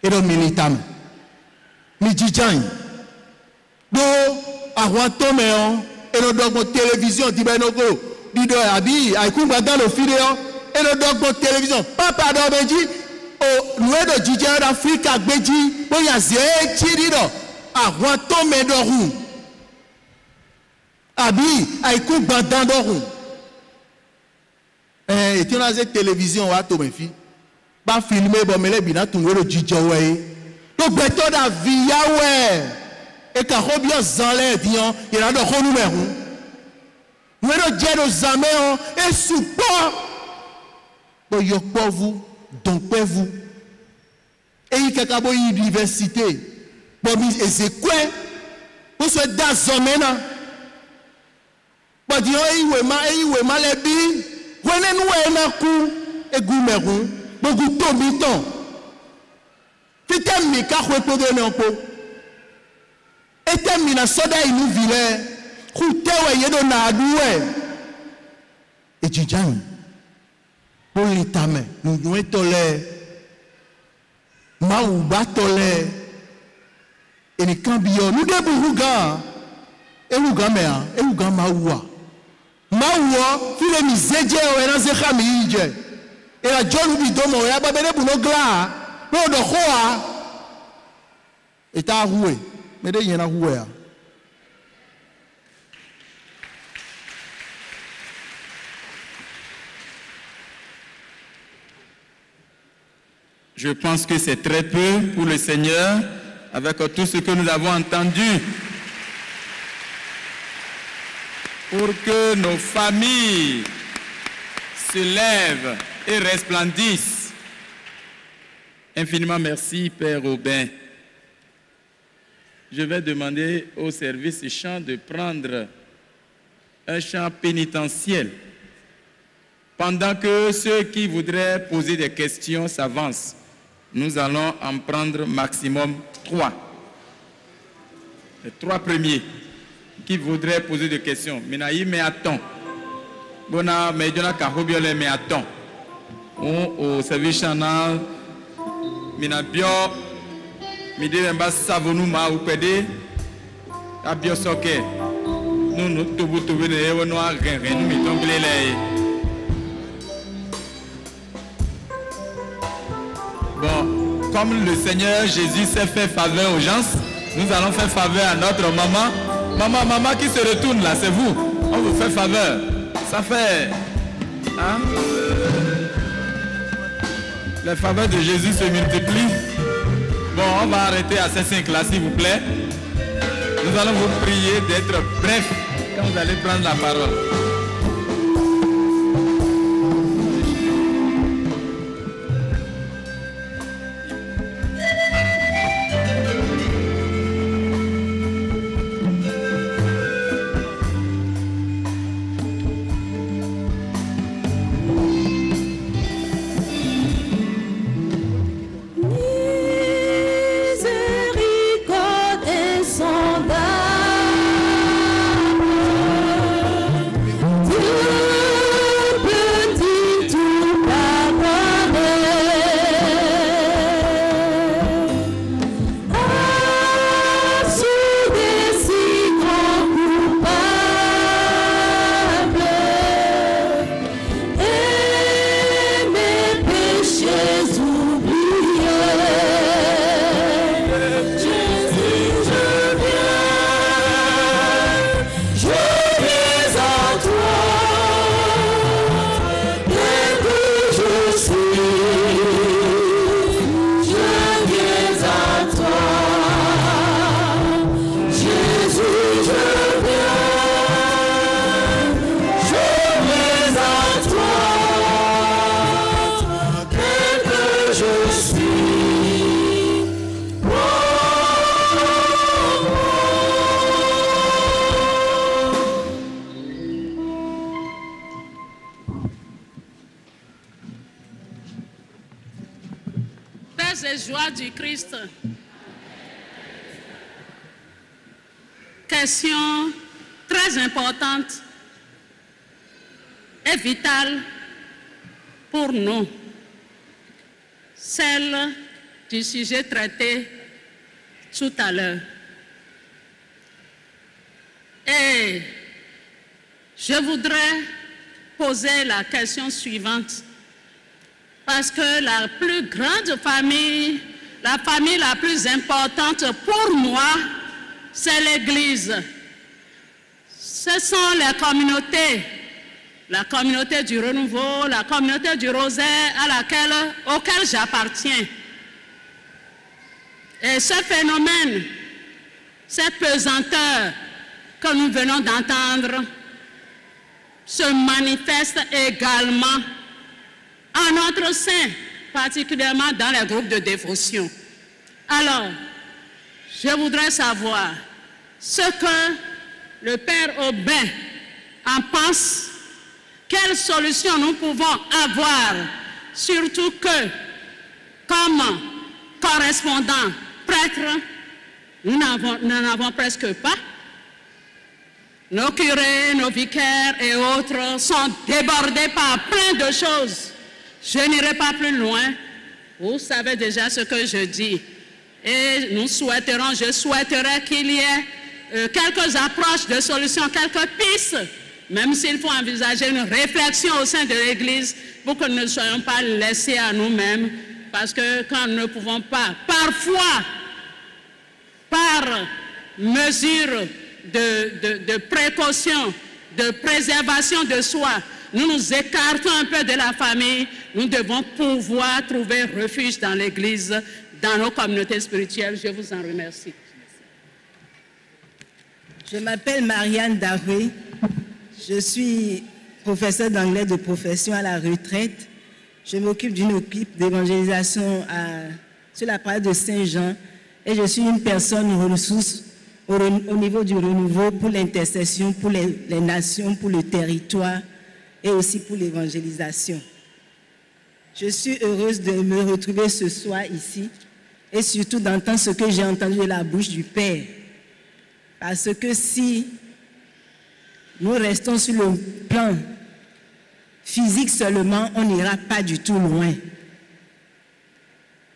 et le militant. Midjijan. Do Awantoméon et le dogme télévision Dibenogo. Dido Abi, Aïkoumba dans le vidéo et le dogme télévision. Papa d'Obeji, au noué de Djijan d'Afrique à Beji, pour y a zé Chirido. Awantomédorou. Abi, Aïkoumba dans l'orou. Et tu as une télévision, à ton fils. Pas filmer, bon, mais les bina, tu vois le djidjaway. Donc, béton à Viaoué. Et quand on bien zalé, il y a un autre numéro. Nous avons dit aux amis, et support. Bon, il y a pas vous, donc pas vous. Et il y a une université. Bon, et c'est quoi? Vous souhaitez dans ce domaine. Bon, il y a un malébie. Vous avez un coup, et goumérou. Beaucoup de temps. Fitem mi ka khwe podo ne onko. Etem mi na soda inu vile. Khutewe yedo na aduwe. Ejijan. Pour l'itame, nous tolé. Ma ou ba tolé. Et ni kambio, nous de buruga. E uga mea, e uga maua. Maua, file mi zeje o ena zekha mi ije. Et la John Bidomo, et la babele pour nos glas, pour nos rois, et t'as roué, mais il y en a roué. Je pense que c'est très peu pour le Seigneur, avec tout ce que nous avons entendu, pour que nos familles se lèvent et resplendissent. Infiniment merci, Père Aubin. Je vais demander au service chant de prendre un chant pénitentiel pendant que ceux qui voudraient poser des questions s'avancent. Nous allons en prendre maximum 3. Les 3 premiers qui voudraient poser des questions. Minaï, mais attends. Bona, mais Dona Kahobiole, mais attends. Au service chanal, Minabio, Midemba Savonuma ou Pédé, Abio Soke. Nous toubou toubou de noir, nous mettons les. Bon, comme le Seigneur Jésus s'est fait faveur aux gens, nous allons faire faveur à notre maman. Maman qui se retourne là, c'est vous. On vous fait faveur. Ça fait. Hein? Les faveurs de Jésus se multiplient. Bon, on va arrêter à ces 5 là, s'il vous plaît. Nous allons vous prier d'être bref quand vous allez prendre la parole. Du Christ. Question très importante et vitale pour nous, celle du sujet traité tout à l'heure. Et je voudrais poser la question suivante, parce que la plus grande famille, la famille la plus importante pour moi, c'est l'Église. Ce sont les communautés la communauté du renouveau, la communauté du rosaire auquel j'appartiens. Et ce phénomène, cette pesanteur que nous venons d'entendre, se manifeste également en notre sein, particulièrement dans les groupes de dévotion. Alors, je voudrais savoir ce que le Père Aubin en pense, quelles solutions nous pouvons avoir, surtout que, comme correspondants prêtres, nous n'en avons presque pas. Nos curés, nos vicaires et autres sont débordés par plein de choses. Je n'irai pas plus loin. Vous savez déjà ce que je dis. Et je souhaiterais qu'il y ait quelques approches de solutions, quelques pistes, même s'il faut envisager une réflexion au sein de l'Église pour que nous ne soyons pas laissés à nous-mêmes. Parce que quand nous ne pouvons pas, parfois, par mesure de précaution, de préservation de soi, nous nous écartons un peu de la famille, nous devons pouvoir trouver refuge dans l'Église, dans nos communautés spirituelles. Je vous en remercie. Je m'appelle Marianne Daré, je suis professeure d'anglais de profession à la retraite. Je m'occupe d'une équipe d'évangélisation sur la paroisse de Saint-Jean et je suis une personne ressource au niveau du renouveau pour l'intercession, pour les nations, pour le territoire et aussi pour l'évangélisation. Je suis heureuse de me retrouver ce soir ici et surtout d'entendre ce que j'ai entendu de la bouche du Père. Parce que si nous restons sur le plan physique seulement, on n'ira pas du tout loin.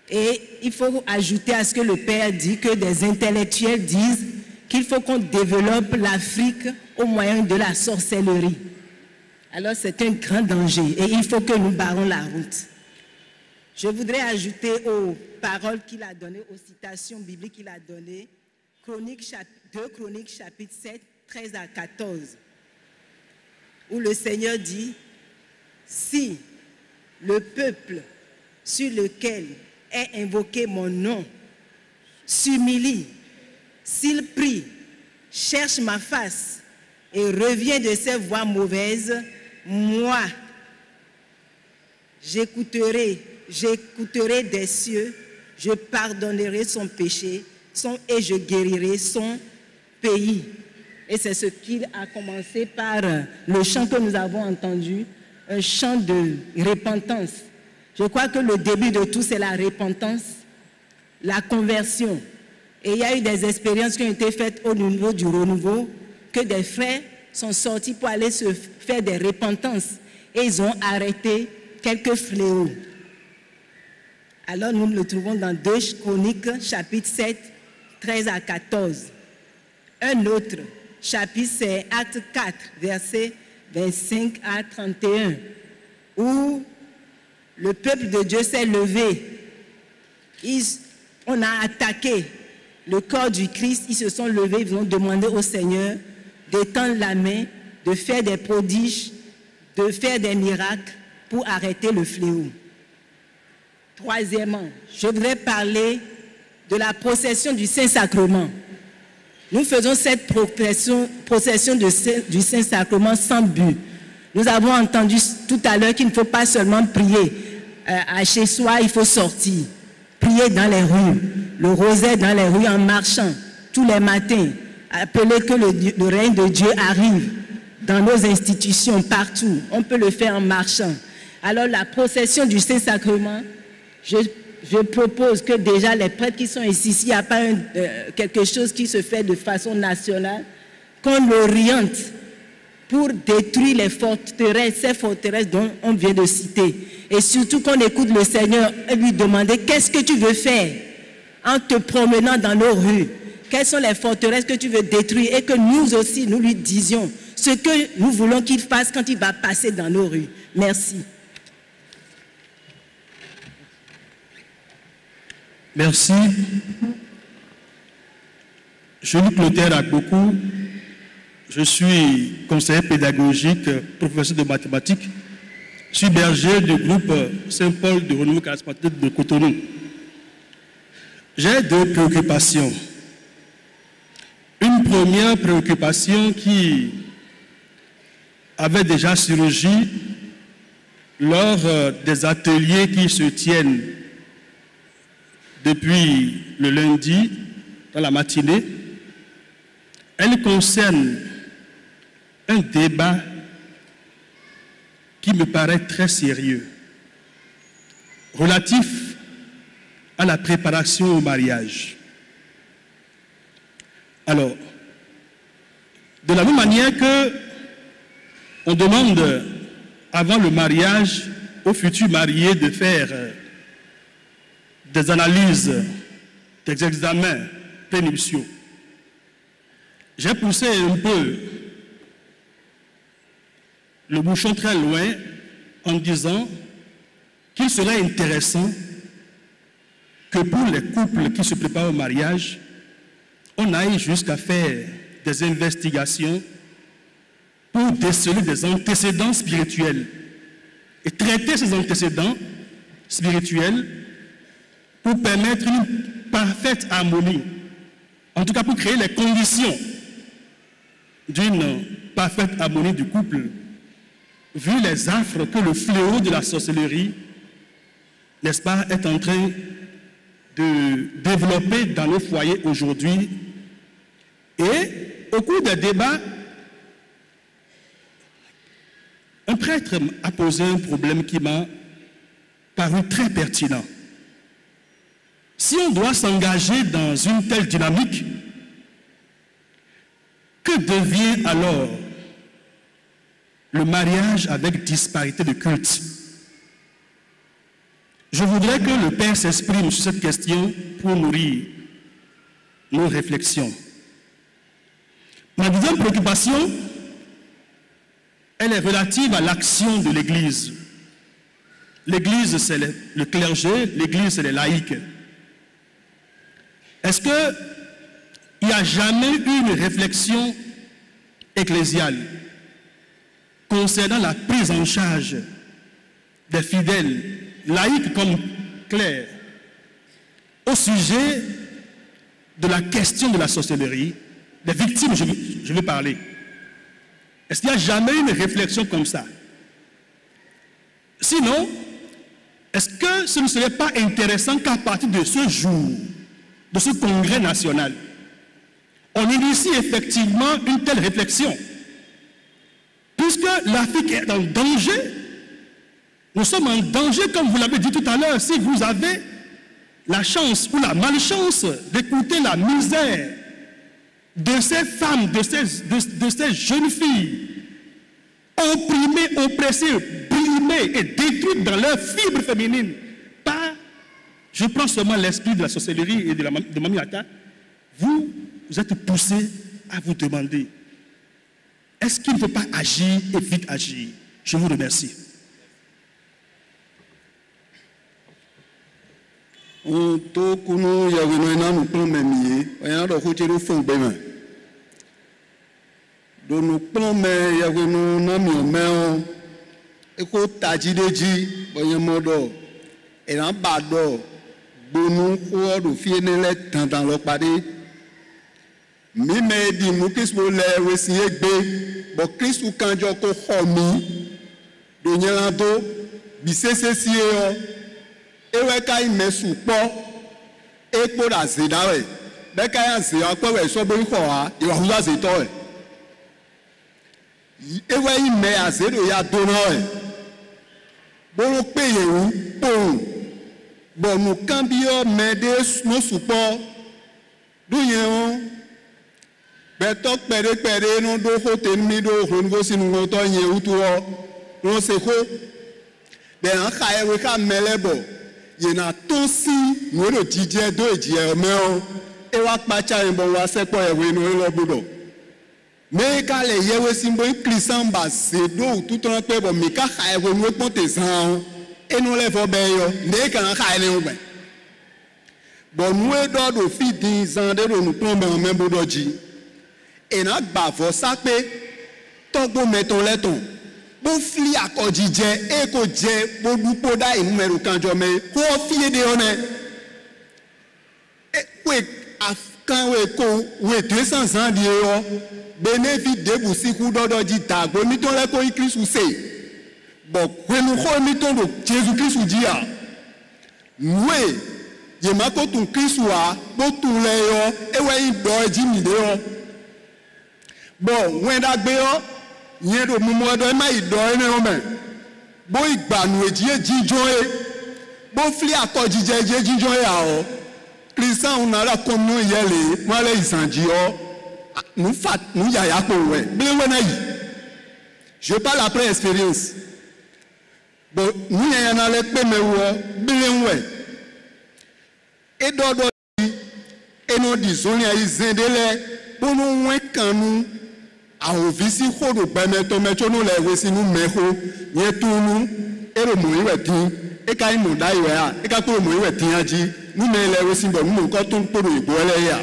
Et il faut ajouter à ce que le Père dit, que des intellectuels disent qu'il faut qu'on développe l'Afrique au moyen de la sorcellerie. Alors c'est un grand danger et il faut que nous barrons la route. Je voudrais ajouter aux paroles qu'il a données, aux citations bibliques qu'il a données, 2 Chroniques chapitre 7, 13 à 14, où le Seigneur dit: si le peuple sur lequel est invoqué mon nom s'humilie, s'il prie, cherche ma face et revient de ses voies mauvaises, moi, j'écouterai des cieux, je pardonnerai son péché et je guérirai son pays. Et c'est ce qu'il a commencé par le chant que nous avons entendu, un chant de repentance. Je crois que le début de tout, c'est la repentance, la conversion. Et il y a eu des expériences qui ont été faites au niveau du renouveau, que des frères sont sortis pour aller se faire des repentances. Et ils ont arrêté quelques fléaux. Alors nous le trouvons dans 2 Chroniques, chapitre 7, 13 à 14. Un autre chapitre, c'est Acte 4, versets 25 à 31, où le peuple de Dieu s'est levé. On a attaqué le corps du Christ, ils se sont levés, ils ont demandé au Seigneur d'étendre la main, de faire des prodiges, de faire des miracles pour arrêter le fléau. Troisièmement, je voudrais parler de la procession du Saint-Sacrement. Nous faisons cette procession du Saint-Sacrement sans but. Nous avons entendu tout à l'heure qu'il ne faut pas seulement prier chez soi, il faut sortir. Prier dans les rues, le rosaire dans les rues en marchant tous les matins. Appeler que le règne de Dieu arrive dans nos institutions, partout. On peut le faire en marchant. Alors la procession du Saint-Sacrement, je propose que déjà les prêtres qui sont ici, s'il n'y a pas quelque chose qui se fait de façon nationale, qu'on l'oriente pour détruire les forteresses, ces forteresses dont on vient de citer. Et surtout qu'on écoute le Seigneur et lui demander: qu'est-ce que tu veux faire en te promenant dans nos rues? Quelles sont les forteresses que tu veux détruire? Et que nous aussi, nous lui disions ce que nous voulons qu'il fasse quand il va passer dans nos rues. Merci. Merci. Je lis Clotaire à beaucoup. Je suis conseiller pédagogique, professeur de mathématiques. Je suis berger du groupe Saint-Paul de Renouveau Charismatique de Cotonou. J'ai deux préoccupations. Une première préoccupation qui avait déjà surgi lors des ateliers qui se tiennent depuis le lundi dans la matinée. Elle concerne un débat qui me paraît très sérieux, relatif à la préparation au mariage. Alors, de la même manière que on demande avant le mariage aux futurs mariés de faire des analyses, des examens prénuptiaux, j'ai poussé un peu le bouchon très loin en disant qu'il serait intéressant que pour les couples qui se préparent au mariage, on aille jusqu'à faire des investigations pour déceler des antécédents spirituels et traiter ces antécédents spirituels pour permettre une parfaite harmonie, en tout cas pour créer les conditions d'une parfaite harmonie du couple, vu les affres que le fléau de la sorcellerie, n'est-ce pas, est en train de développer dans nos foyers aujourd'hui. Et au cours des débats, un prêtre a posé un problème qui m'a paru très pertinent. Si on doit s'engager dans une telle dynamique, que devient alors le mariage avec disparité de culte? Je voudrais que le Père s'exprime sur cette question pour nourrir nos réflexions. Ma deuxième préoccupation, elle est relative à l'action de l'Église. L'Église, c'est le clergé, l'Église, c'est les laïcs. Est-ce qu'il n'y a jamais eu une réflexion ecclésiale concernant la prise en charge des fidèles, laïcs comme clercs, au sujet de la question de la sorcellerie, des victimes, je vais parler. Est-ce qu'il n'y a jamais une réflexion comme ça? Sinon, est-ce que ce ne serait pas intéressant qu'à partir de ce jour, de ce congrès national, on initie effectivement une telle réflexion? Puisque l'Afrique est en danger, nous sommes en danger, comme vous l'avez dit tout à l'heure, si vous avez la chance ou la malchance d'écouter la misère de ces femmes, de ces jeunes filles, opprimées, oppressées, brimées et détruites dans leurs fibres féminines par, je prends seulement l'esprit de la sorcellerie et de Mami Ata, vous êtes poussés à vous demander, est-ce qu'il ne faut pas agir et vite agir? Je vous remercie. On to kuno ya wino na no plan memie ya do ko tiro fon be ma do no plan me ya wino na mi o me o e ko taji deji boyan modo e ran ba do gbonu ko do fi ene le tantan lo pade mi me di mu kismo le we si egbe bo Kristu kanjo ko ho mi do nyan do bi sese si o ewe kai mesu po epo da se dawe be kai an se apo we so bo ko ha iwa hu za se to e ewe yi me ase do ya do no e bo ro pe yewu po bo nu kan bi o me de no su po do yen o be to pere no do ho te mi do ho ngo sinu ngo to yen u tu o no se ko be an ka ewe ka melebo yena tosi nwere jije do ejie meo ewa pacha imbo wa sepo ewe no lo budo me ka le yewe simbo krisamba se do tout en pe bo mi ka ha ewe no ponte san enu le fo be yo ne kan ha ele ugbe bo nu e do do fi din san de do nu plombe o membo do ji et n'a pas for sapé togbo meton leton bon fli akojije e ko je bo dupo da numéro kanjo me ko fie de one e we afkan we ko we 200 ans di yo bénéfice de busiku dodo di tagbo mi ton le ko Christ se bon we nu ko mi ton do Jésus Christ dia we ye mako tun Christ wa bo tun le yo e we do ji mi de yo bon when da gbe yo yen do mu mo do ma ido ene o me bo igbanu eji ejijo e bo fli akojije ejijo e a o Christian una la komu yele mo le isanji o nous fat nous yaya ko we bile we na yi je parle après expérience bon nous yaya na le pe me wo bile we e dodo e no di zoni ai zendele bo no wen kanu a ovisi khodo bemeto mecho no le we sinu meho yetunu ero mo iwe tin e kai mo dai we a e ka ko mo iwe tin aji nu me le we sin bo nu ko tun poro ibo ele ya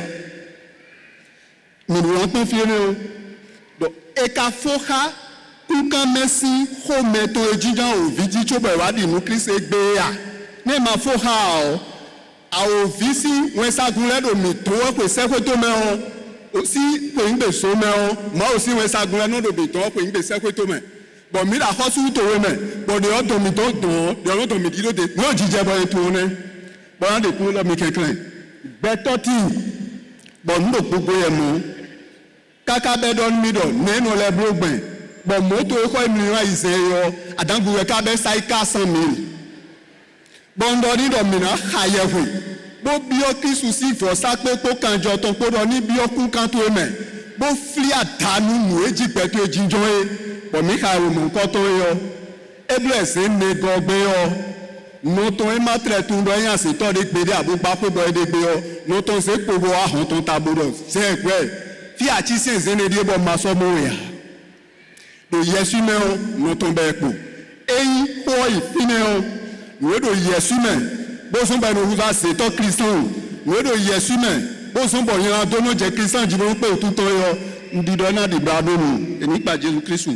mi lo tan fi o do e ka foha ku kan mesi ho meto ejijan ovidi chobo wa di nu Christ egbe ya ne ma foha o a ovisi wen sagunle do mi to ko se ko to me o aussi ko ingbe so me o ma aussi wen sagunle no do bi to ko ingbe se ko to me but mi la hosu to we me but de o to mi to do de o to mi di do de no jije bo etu ne but de ku lo mi kenklen better thing but no gbogbo e mo kaka be don mi do nenu le blogben but moto ko mi ra ise yo adangu we ka be sai ka 100,000 bondo ni do mi na hayehu bo bi o Kristu si for sape ko kanjo ton ko do ni bi o kun kan to me bo fli adanu mu eji peto ejinjo e bo mi ka ro mo ko to yo e bless me gogbe yo no to e matre tun do yan se to de pede abugba ko do de gbe yo no to se pogo ahun ton taboro se pe fi achi se zene de bo maso mo ya do yesu me o no to be po eyin ko ifine o we do yesu me bo so ba no huza se to Christian we do yesu me bo so bo yan do no je Christian ji mo pe otuto yo ndido na di bra do nu eni pa Jesus Christ.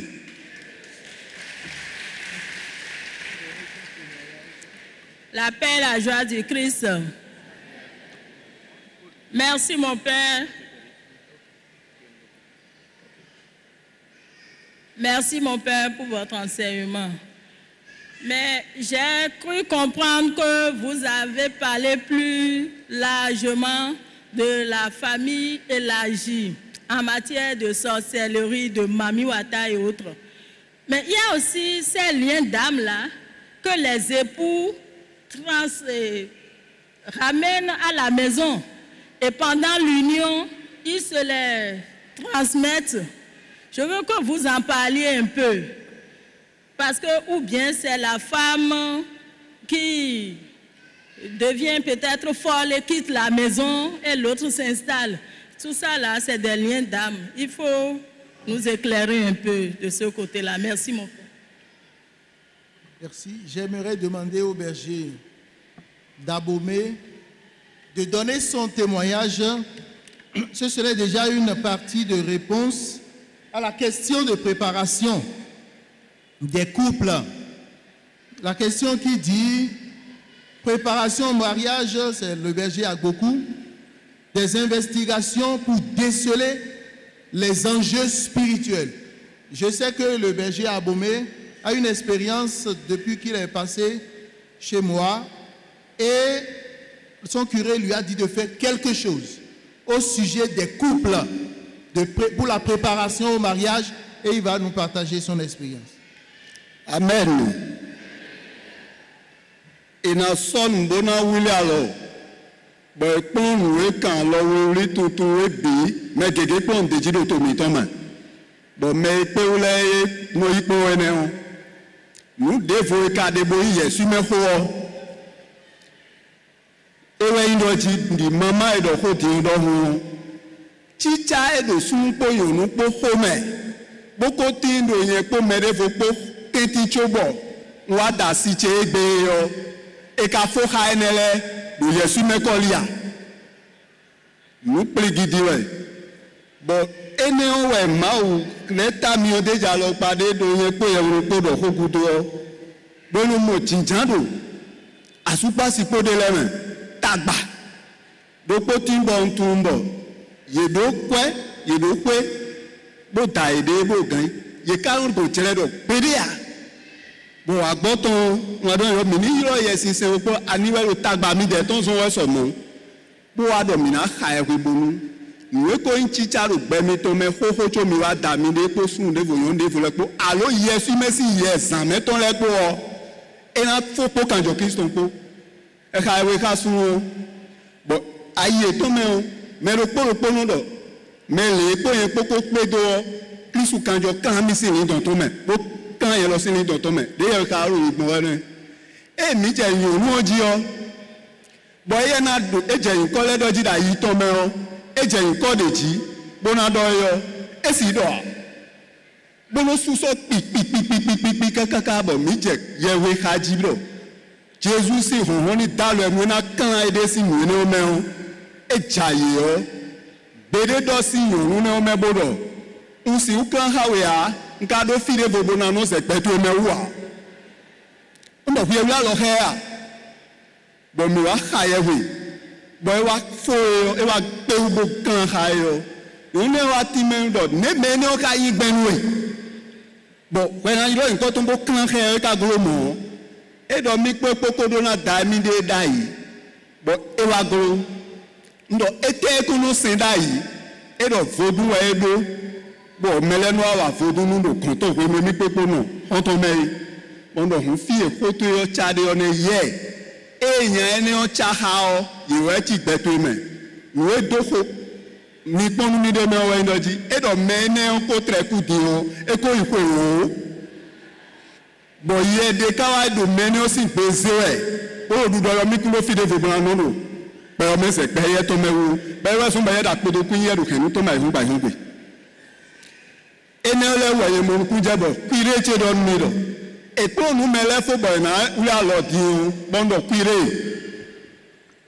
La paix, la joie du Christ. Merci mon Père. Merci mon Père pour votre enseignement. Mais j'ai cru comprendre que vous avez parlé plus largement de la famille élargie en matière de sorcellerie, de mamiwata et autres. Mais il y a aussi ces liens d'âme-là que les époux ramènent à la maison. Et pendant l'union, ils se les transmettent. Je veux que vous en parliez un peu. Parce que, ou bien c'est la femme qui devient peut-être folle et quitte la maison et l'autre s'installe. Tout ça là, c'est des liens d'âme. Il faut nous éclairer un peu de ce côté-là. Merci mon père. Merci. J'aimerais demander au berger d'Abomey de donner son témoignage. Ce serait déjà une partie de réponse à la question de préparation des couples. La question qui dit préparation au mariage, c'est le berger Agoku, des investigations pour déceler les enjeux spirituels. Je sais que le berger Abomey a une expérience depuis qu'il est passé chez moi et son curé lui a dit de faire quelque chose au sujet des couples pour la préparation au mariage et il va nous partager son expérience. Amen. Et na son bona wili alo. Bo pon we kan lo wili tutu we bi me gege pon deji do to mi ton ma. Bo me pe ule mo ipo ene o. Nu devo ka de bo Yesu me ho. Ewe indo ji di mama edo ho ti ndo ho. Chicha edo sun po yo nu po ho me. Boko ti ndo yen po me de fo po teti chobo. Wa da si che egbe yo. E ka fo ha enele do Yesu me kolia. Nu pli gidi we. Bon, ene owe mau leta mi odeja lo pade do ye po ye po do kokudo. Bonu mo chinjando. Asupa si po de leme. Tagba. Do po timbo ntumbo. Ye do kwe. Bo taide bo gan. Ye karun bo chere do. Pedia. Bo agboton wadon yo mini yo ye si se po aniwe lo tagba mi de ton so we so mo. Bo ado mi na khae ko bonu. Nous avons chicharo bemi to me ho cho mi wa da mi de ko sun de voyon de vole ko alo yesu mesi yesan me ton le ko e na fo po kanjo Kristo ko e ka we ka sun bo aye to me o me ro po no do me le po yen po ko pe do Kristo kanjo kan mi si ni don to me bo kan ye lo si ni don to me de ye ka ro igbon wa ne e mi je yin mo ji o bo ye na do e je yin ko le do ji da yi to me o eje nkodeji bona doyo esi do bono suso pi kaka bo mi je yewe haji bro Jesus si honhon ni dalo emu na kan ede si mu ni o me o ejaye o bede do si yorun na o me bodo usi ukan hawe a nka do fire bobo na no se petu me wa ndo fi ewa lo he a bo mi wa hayewe boy wa fo e wa pe ubo kan ha yo yo ne wa ti me do ne me ne o ka yi gbenu e bo when I lo nko to bo kan he ka glo mo e do mi pe pokodo na da mi de dai bo e wa glo ndo e te ku no sin dai e do fodu wa e do bo mele no wa fodu nu do kan to pe mi pe po no on to me bo ndo hu fi e ko to yo cha de yo ne ye eyan eni o chahao iwe ti gbeto me iwe doko ni ponu mi de me o endoji edo me ne ko treku di o e ko ipo o bo ye de kawa do me ne o si pese we o du do mi kulo fi de fo bran no no pe o me se pe ye to me wo pe we sun ba ye da pedo kun ye do kenu to ma ihun ba ihun pe ene ole wo ye mo ku jabo ku ire che do mi do epo nu mele fo boy na wi alo di bondo kwire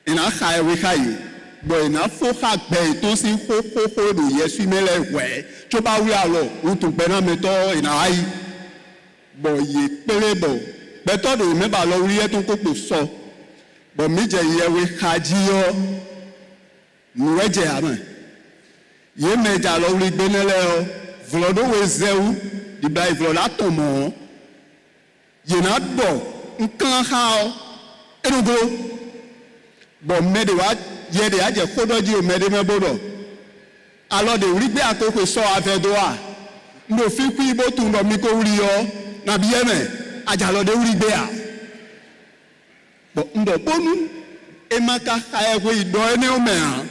ina khai we khai boy na fo kha gbe to si ho do yesu mele we to ba wi alo u tun pe na me to ina ai boy ye pele bo be to do me ba lo wi ye to ko po so bo mi je ye we khaji yo nu we je ama ye me ja lo wi benele o vlodo we zeu di bai vloda to mo yena do nkan hao enugo bo mede wa ye de aje kodoji o mede me bodo alo de ri gbe akoko so afedo a ndo fi ku ibo tun do mi ko ri yo na bi eme aja lo de ri gbe a bo ndo bonu e maka ha e ko ido ene o me a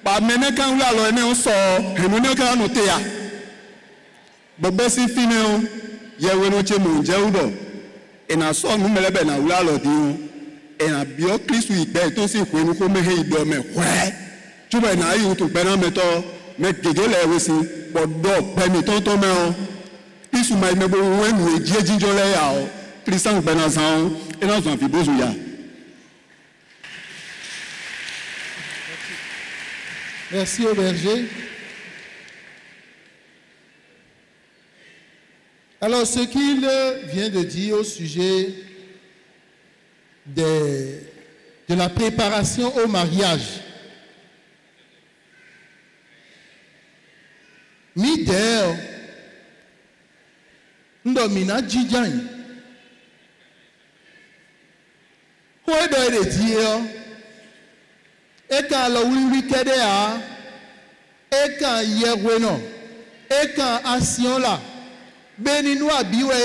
ba mene kan ri alo ene o so enu ne kan no te ya bo be si fi ne o ye we no che mo nje udo ina so nu melebe na wula lo di ina bio Kristo igbe to si kwenu ko mehe ido me hwe tuba na ayi to pe na meto me gegele we si bodo pe mi to me o Kristo mai me bo wenu eji jinjo le ya o Kristo gbe na san ina so fi bozu ya. Merci au berger. Alors, ce qu'il vient de dire au sujet de la préparation au mariage, Mider, Ndomina Djidjani, où est de dire, et quand le wikidéa, et quand Yeweno, et quand Action là, Beninu abiwe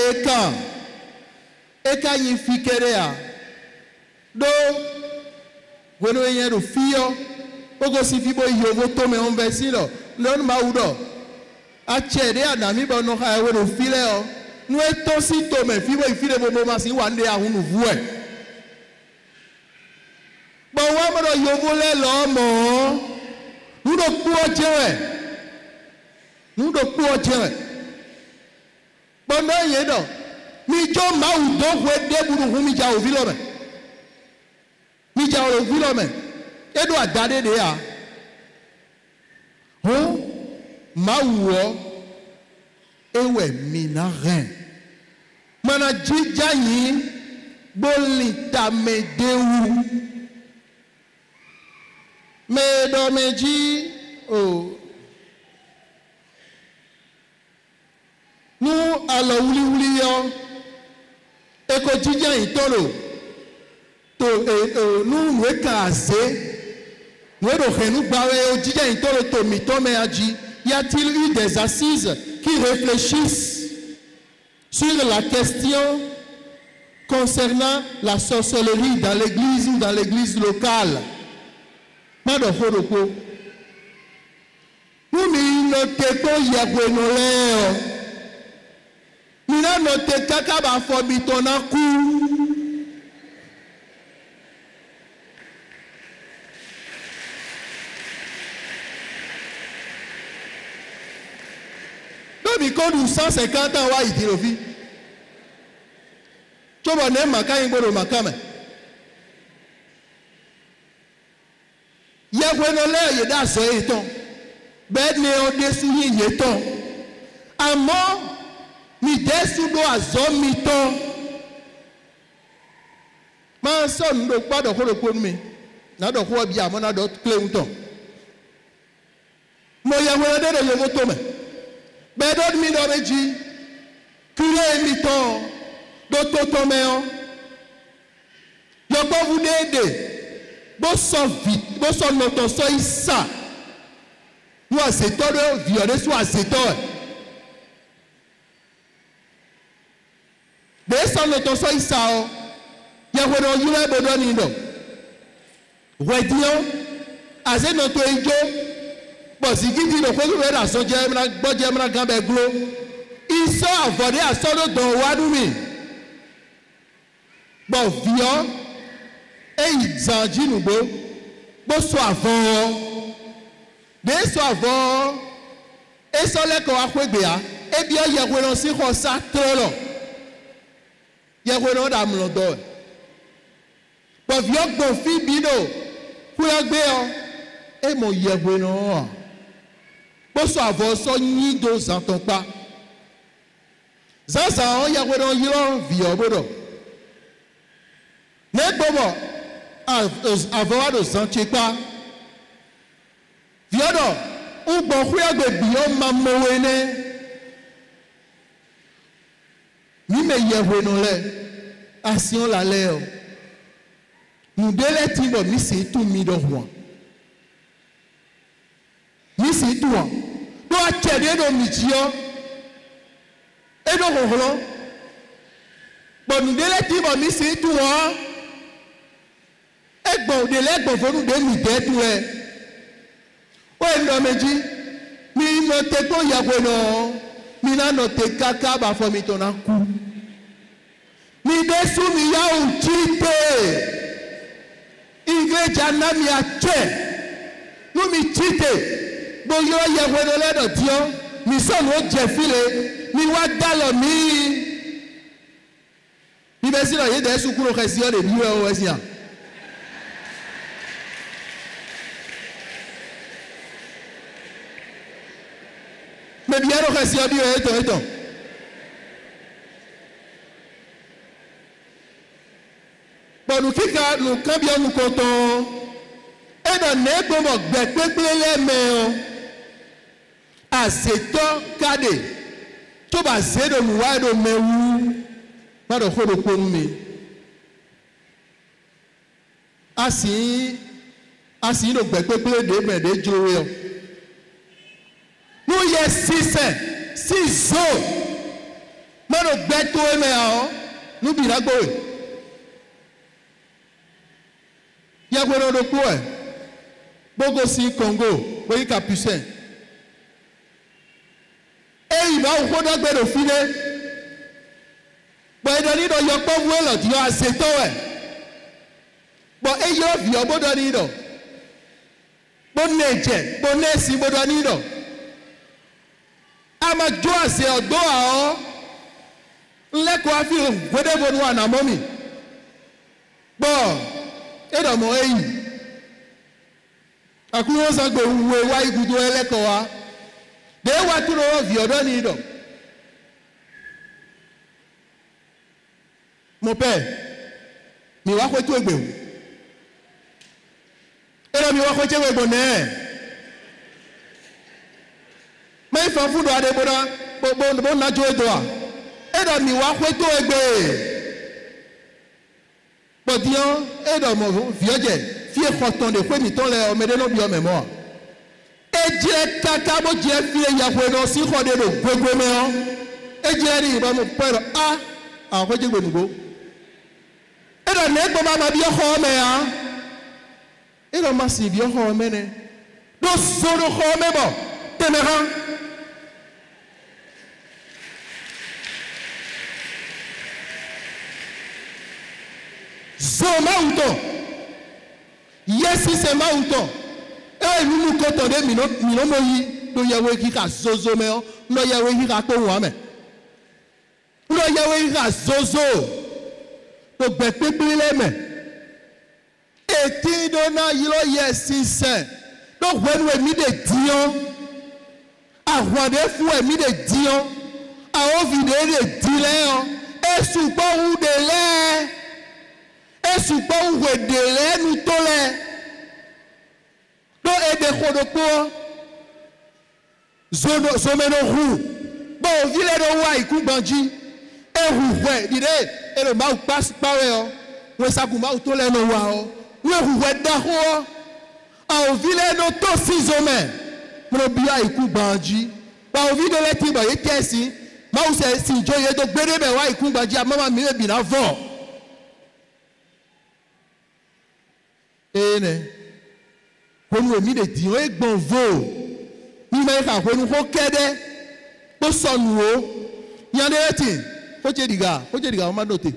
eka yin fikere a do gweno yen do fio ogo si fibo yogo to me on vesilo lon ma udo a chede adami bo no ha we do file o nu eto si to me fibo ifile bo ma si wande a hunu vuwe bo wa mo do yogo le lo mo nu do ku o jewe bondo yedo mi jo ma u do we de buru hu mi ja o vilo edo adade de ya ho Maouo, ewe minarin. Mana djijayi, bolita medeu. Medomeji, oh. Nous allons ouli et quotidien itolo to nous nous casé nous nous barrer au quotidien itolo to mitome aji. Y a-t-il eu des assises qui réfléchissent sur la question concernant la sorcellerie dans l'église ou dans l'église locale? Pas de horoko. Nous ne t'écoutons yagwenoleo. Mina note kaka ba fobitona ku. Donc il compte 150 ans wa idirofi. Chobo ne maka ingoro makame. Ya gwenole ye da so eton. Be ne o desu yin yeton. Amo mi desu do azom mi ton. Ma son do pa do ko mi. Na do ko bi amona do claim ton. Mo ya wo de yo to me. Be do mi do meji. Kure mi ton. Do to to me on. Yo ko vous dede. Bo so vite, bo so no to so isa. Wo aseto do viole so aseto. Desa no to so isao ya wono yule bodo ni ndo wedio aze no to ejo bo sigidi no ko we ra so je mra gbo je mra gan be glo iso avode aso do wadu mi bo vio e izanji nu bo so avon de so avon e so le ko akwegbe a e bi o ye wono si ko sa tolo. Yahweh da mlodo. But viok bon fi bido. Kuya gbe o. E mo Yahweh no. Bo so avon so nyi do zanton pa. Zaza on Yahweh no yiro vio bodo. Ne bobo avon do zanche pa. Viodo. U bon kuya gbe bio mamowene. Ni me Yahweh non le asion la leo nous dele timbo mi se tu mi do roi mi se tu do a chede do mi tio e do holo bon nous dele timbo mi se tu e gbon dele gbon fo nu de mi de tu e o ndo meji mi no te ko Yahweh no mi na no te kaka ba fo mi to na ku. Mi desu mi ya uchite. Igreja na mi ache. Nu mi chite. Bo yo Yahweh no le do tio. Mi son wo jefile. Mi wa dalo mi. Mi besi lo ye desu kuro kesi o de biwe o esia. Me biaro kesi o biwe eto. Bon, nous kika nous cambions nous coton et dans les comme les mains à cet cadé tout basé de nous de nous pas de quoi de pommer assis nous de mais de jouer nous y a 6 ans mais nous bêtons mais nous birago. Yahweh no quoi? Bogo si Congo, boyi capucin. Et il va au fond de le filet. Bon, il dit qu'il y a pas de Dieu à cet homme. Bon, et il y a vu un bon danido. Bon neige, bon nesi, bon danido. Ama joie c'est un doigt. Le quoi faire? Vous devez voir na momi. Bon. Et dans mon pays, à quoi on s'en va où est gudo elekoa, de wa tu ro viodo ni do. Mon père, mi wa ko tu egbe o. Ero mi wa ko che egbe ne. Me fa fu do ade bo na jo edo a. Ero mi wa ko tu egbe. Bodian ero mo vioje, fie xoton de ko mi ton le o me de no bi o memo. Ejire kaka bo je fie ya ko no si xo de do gbogbo me o. Ejire ni ba mo pero a ko je gbe nugo. Ero ne gbo ma bi o xo me a. Ero ma si bi o xo me ne. Do so do xo me bo. Temeran. Zo mauto. Yesi se mauto. Nous nous contendons, nous Yahweh qui a zozo, mais nous Yahweh qui a ton âme. Nous Yahweh qui a zozo. Nous bêtons les mains. Et tu donnes il y a 6 ans. Donc, when we meet the dion, à Rwanda, we meet the dion, à Ovide, the dion, et sous pas où de l'air, et sous pas où de l'air, nous tolère. Do ede kodoko zomeno ru bo vile do wa iku banji e ruwe dire e lo ma pass pawe o we sagu ma to le no wa o we ruwe da ho a o vile no to si zome mo bia iku banji ba o vile le ti ba ye kesi ma o se si joye do gbere be wa iku banji mama mi bi na vo ene nous mis des dions et bon veau. Nous mettons nous kede pour son nouveau. Il y a des gens. Faut dire on m'a noté.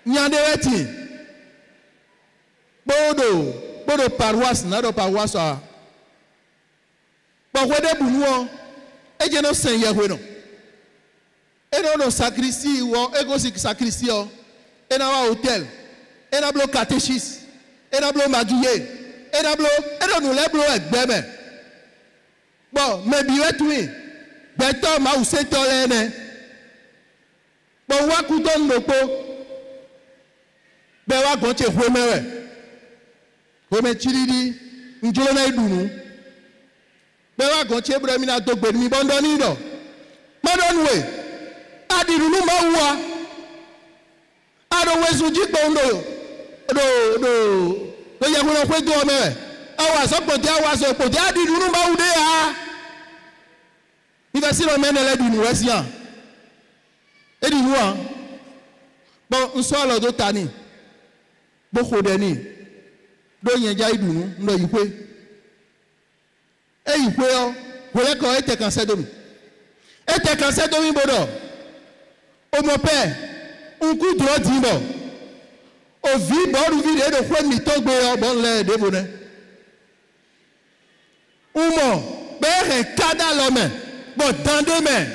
Il y a des gens. Bodo paroisse, nado paroisse. Bon, vous êtes bon et je ne sais pas non. Et non sacristie ou et sacristie et dans hôtel et dans le catéchisme. Et n'a blo magouye et n'a blo et nous les blo egbe bon mais biwe tuin beto ma use tolene bon wa kuton nopo be wa gonche hwemewe hweme chiridi njolo na idunu be wa gonche bro mi na dogbe mi bondo ni do madonwe adirunu ma wa ado wezuji bondo do ya ko ko do me awa so po ti adi dunu ba ude ya ni ga si lo me le dunu we si an e dunu an bon nso lo do tani bo ko de ni do yen ja idunu ndo yikwe e yikwe o ko le ko e te kan se do mi bodo o mo pe un coup droit dimbo o vi boru vi de ko mi to gbe o bon le de bo ne umo be re kada lo me bo dan de me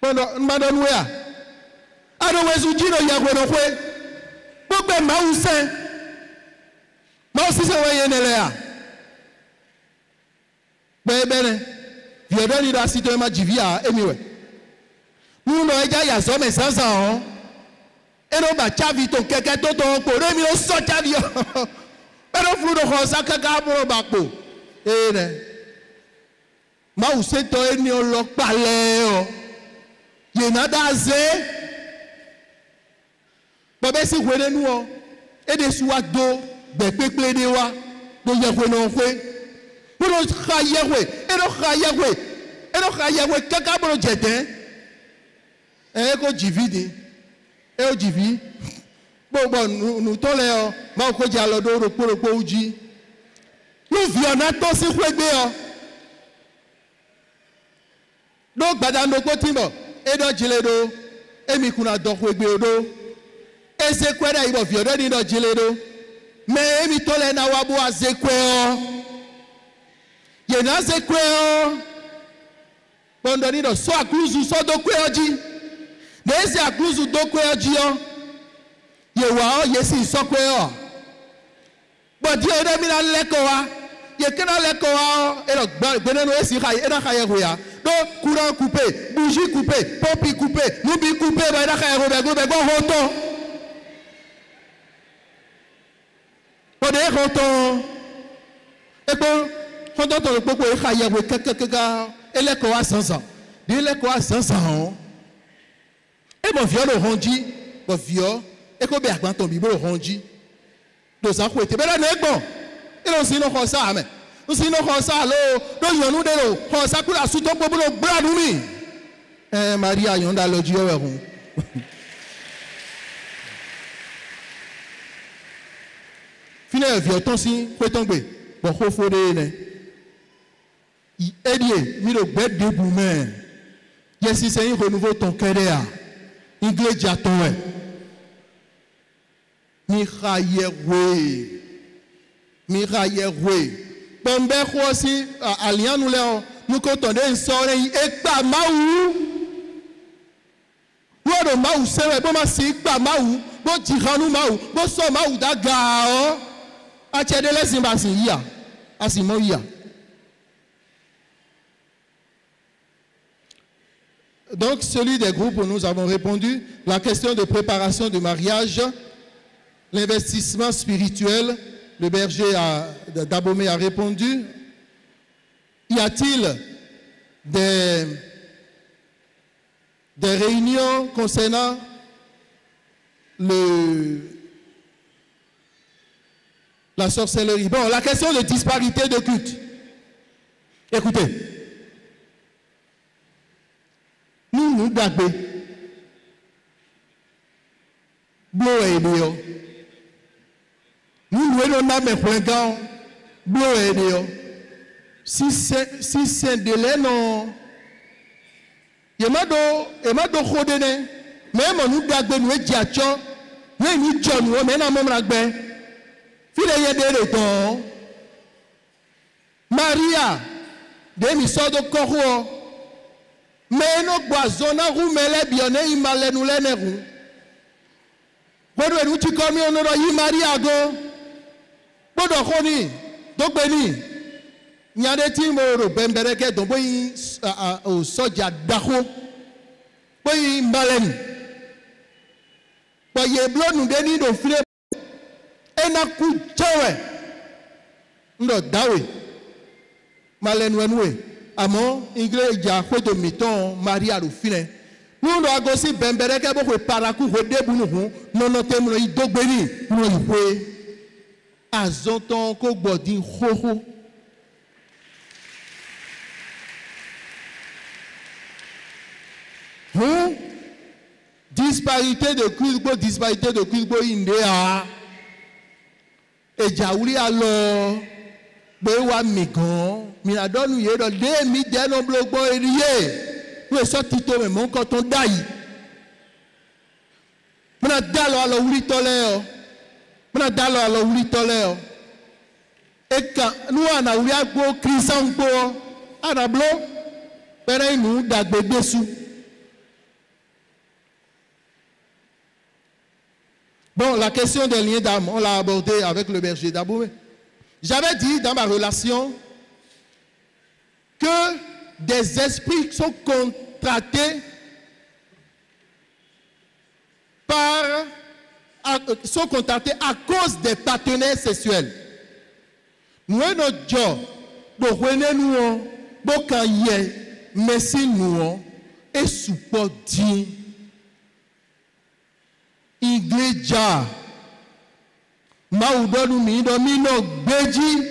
bodo mbado nu ya ado wezu jino ya ko no kwe gbogbo ma usen ma o sise we yene le ya be ne vi odo ni da sito ma jivia emiwe nu no eja ya so me sansan o ero ba chavi to keke to ko re mi o so chavi o ero flu do ko sa kaka bro ba po ne ma o se to eni o lo pale o ye na da ze bobe si kwere nu o e de suwa do be pepe de wa do ye ko no kwe bro kha ye we ero kha ye we kaka bro jete e ko jividi e o jivi gbogbo nu to le o ma ko ja lo do ropo uji nu vi ona to si kwegbe o do gbada no ko timbo e do jile do emi kuna do kwegbe odo eze kweda ibo vi odo ni do jile do me emi to le na wa bo azekwe o ye na azekwe o bondo ni do so akruzu so do kwe oji n'ezi akruzu do kwe oji o ye wa o ye si so kwe o Bon Dieu ede mi na lekoa ye kena lekoa e lo gba gbene no esi khaye e na khaye goya do courant coupé bougie coupé pompe coupé nubi coupé ba na khaye go be go hoto o de hoto e ko hoto to popo e khaye go kekeka e lekoa 500 de lekoa 500 e bon viol ronji bon viol e ko be agban ton bibo ronji do sa ko ete be la negbon e lo si no ko sa me o si no ko sa lo do yonu de lo ko sa ku la su to gbo lo gbadu mi Maria yonda lo ji o ehun fine viol ton si ko ton gbe bo ko fo de ne edie mi lo gbe de bu me yes c'est un renouveau ton cœur là iglesia ton e Mirayewe. Bombe aussi alliant nous là nous contondé une soirée et pas maou. Nous maou c'est bon ma si pas maou. Bon tiranu maou. Bon so maou da gao. A tiede les zimbasi ya. Asimo ya. Donc celui des groupes où nous avons répondu la question de préparation du mariage. L'investissement spirituel, le berger d'Abomey a répondu. Y a-t-il des réunions concernant la sorcellerie? Bon, la question de disparité de culte. Écoutez, nous gagons. Nous voulons même point bleu si c'est de l'en yemado khodene même nous dagbe nous diacho nous john nous mais na même ragbe file yede le ton Maria de mi sodo koro mais no boisona rumele bione imale nous leneru bodo nous ti komi onoro yi Maria go bodo khoni dogbeni nyade ti mo ro bembereke don boyin o soja dako boyin mbaleni boye blonu de ni do file ena ku jewe ndo dawe malen wenwe amo iglesia kwedo miton Maria ro file nous do agosi bembereke bo ko paraku ho debu nu hu nono temro idogbeni no iwe azonton ko gbodin hoho disparité de culte indéa et jaouli alors bewa migon mi la donne ye do de mi de no blogbo eriye we so tito me mon ko ton dai mona dalo alo wuli tole o e ka nu ana wuli agbo krisan gbo ana blo pere inu dagbe gbesu. Bon, la question des liens d'âme, on l'a abordé avec le berger d'Abomey. J'avais dit dans ma relation que des esprits sont contractés à cause des partenaires sexuels. Nous, notre job, nous, merci nous, et support dit. Iglesia maudonu mi do mino gbeji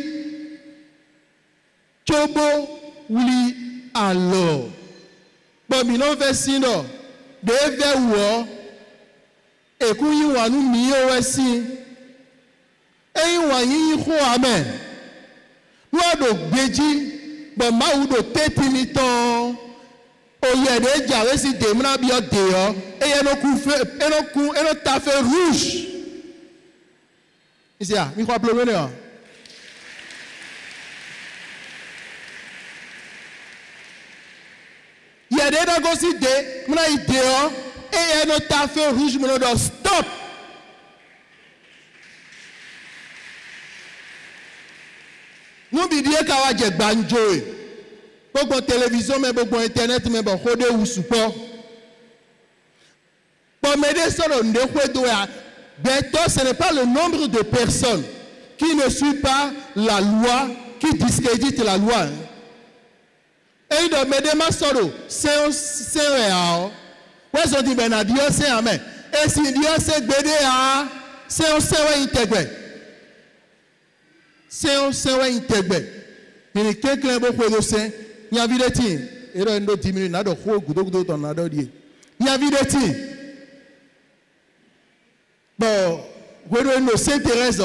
chobo wuli alo bo mi no fe sino de ve wo eku yin wa nu mi o we si eyin wa yin ho amen wo do gbeji bo maudo teti mi ton oye de jawe si demna bi o de o eye no ku fe eno ta fe rouge ici ah mi ko plomé ne o ye de go si de mna ide o eye no ta fe rouge mo do stop Nous bidié kawa je banjoe. Beaucoup télévision mais beaucoup internet mais beaucoup de ou support. Pour m'aider sur le ce n'est pas le nombre de personnes qui ne suivent pas la loi, qui discréditent la loi. Et il doit m'aider ma solo. C'est réel. Pourquoi ils dit ben Dieu c'est amen. Et si Dieu c'est BDA, c'est intégré. C'est intégré. Mais quelqu'un beaucoup de saint, il y a vu des tirs. Et là, il y a 10 minutes, il y a des il y a vu des tirs. Bon, vous s'intéresse.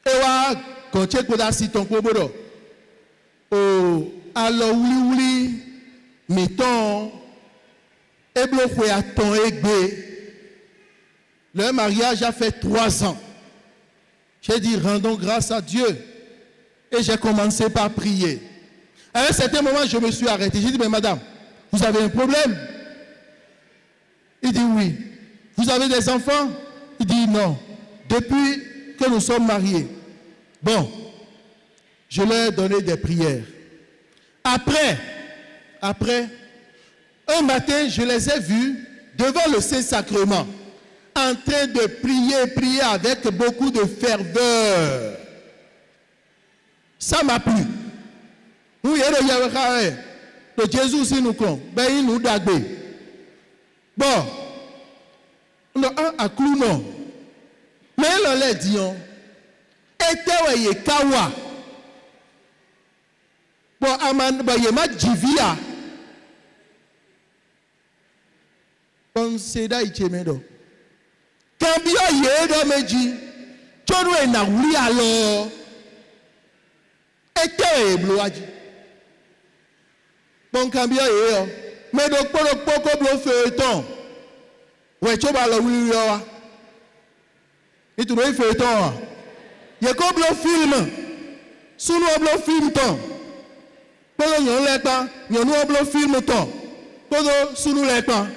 Et voilà, quand tu as si ton cobodo. Alors, oui, mettons, et bloqué à ton aigué. Le mariage a fait 3 ans. J'ai dit, rendons grâce à Dieu. Et j'ai commencé par prier. À un certain moment, je me suis arrêté. J'ai dit, mais madame, vous avez un problème? Il dit oui. Vous avez des enfants? Il dit non. Depuis que nous sommes mariés. Bon, je leur ai donné des prières. Après, un matin, je les ai vus devant le Saint-Sacrement, en train de prier avec beaucoup de ferveur. Ça m'a plu. Nous, le Jésus, si nous comptons, ben il nous dagbe. Bon, non, à clou non. Mais il l'a dit, et kawa. Bon, aman, ba yema jivia. Bon, c'est da ichemedo. Kambio yedo meji. Chono e na wuli alors. Ete bloaji. Bon, kambio yedo. Mais donc, pour le poko blo feuilleton. Ouais, tu vas le wuli yo. Et tu dois feuilleton. Y'a quoi blo film? Sous nous blo film ton. Pour nous les pas, nous blo film ton. Pour nous sous nous les pas.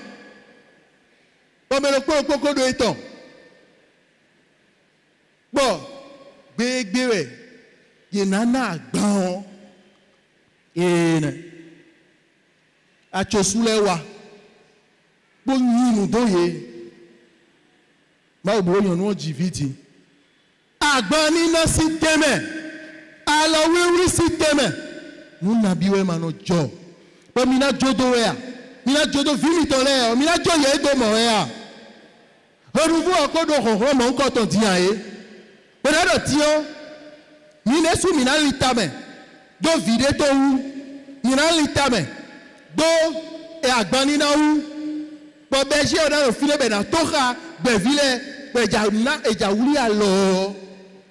Comme le poko de ton. Bon, bébé, il y a un grand. Et à Chosulewa. Bon, nous doyez. Ma bon, nous dividi. Agbani na système. Alors oui système. Nous n'abiwe mano jo. Bon, mina jodo ya. Mina jodo vini tole. Mina jo ye do mo ya. Renouveau encore do ronron mon encore ton dia e. Pena do tio. Mina su mina litame. Do vide to u. Mina litame. Do e agbani na u. Bon berger on a le filet ben na toka ben ville ben jauna e jauli alors.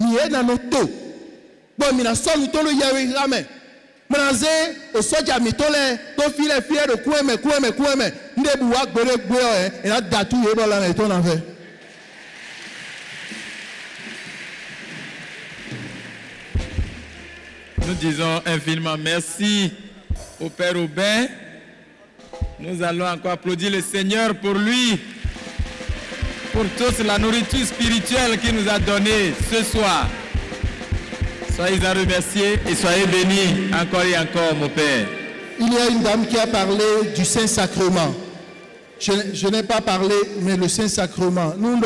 Ni e na no to. Bon mina so ni to lo yawe rame. Manaze o soja mi to le to filet de kueme. Nde buwa gbere gbe e na datu ye bo la na to na fe. Nous disons infiniment merci au Père Aubin. Nous allons encore applaudir le Seigneur pour lui, pour toute la nourriture spirituelle qu'il nous a donnée ce soir. Soyez en remerciés et soyez bénis encore et encore, mon Père. Il y a une dame qui a parlé du Saint-Sacrement. Je n'ai pas parlé, mais le Saint-Sacrement. Nous,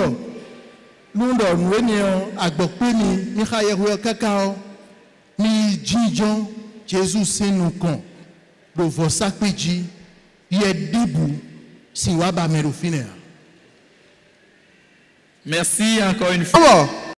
Agbokpeni, Michael Kakao, Mi Jijon, Jésus Sénoukon, le Vosakpeji, Yedibu, Siwaba Merofiner. Merci encore une fois.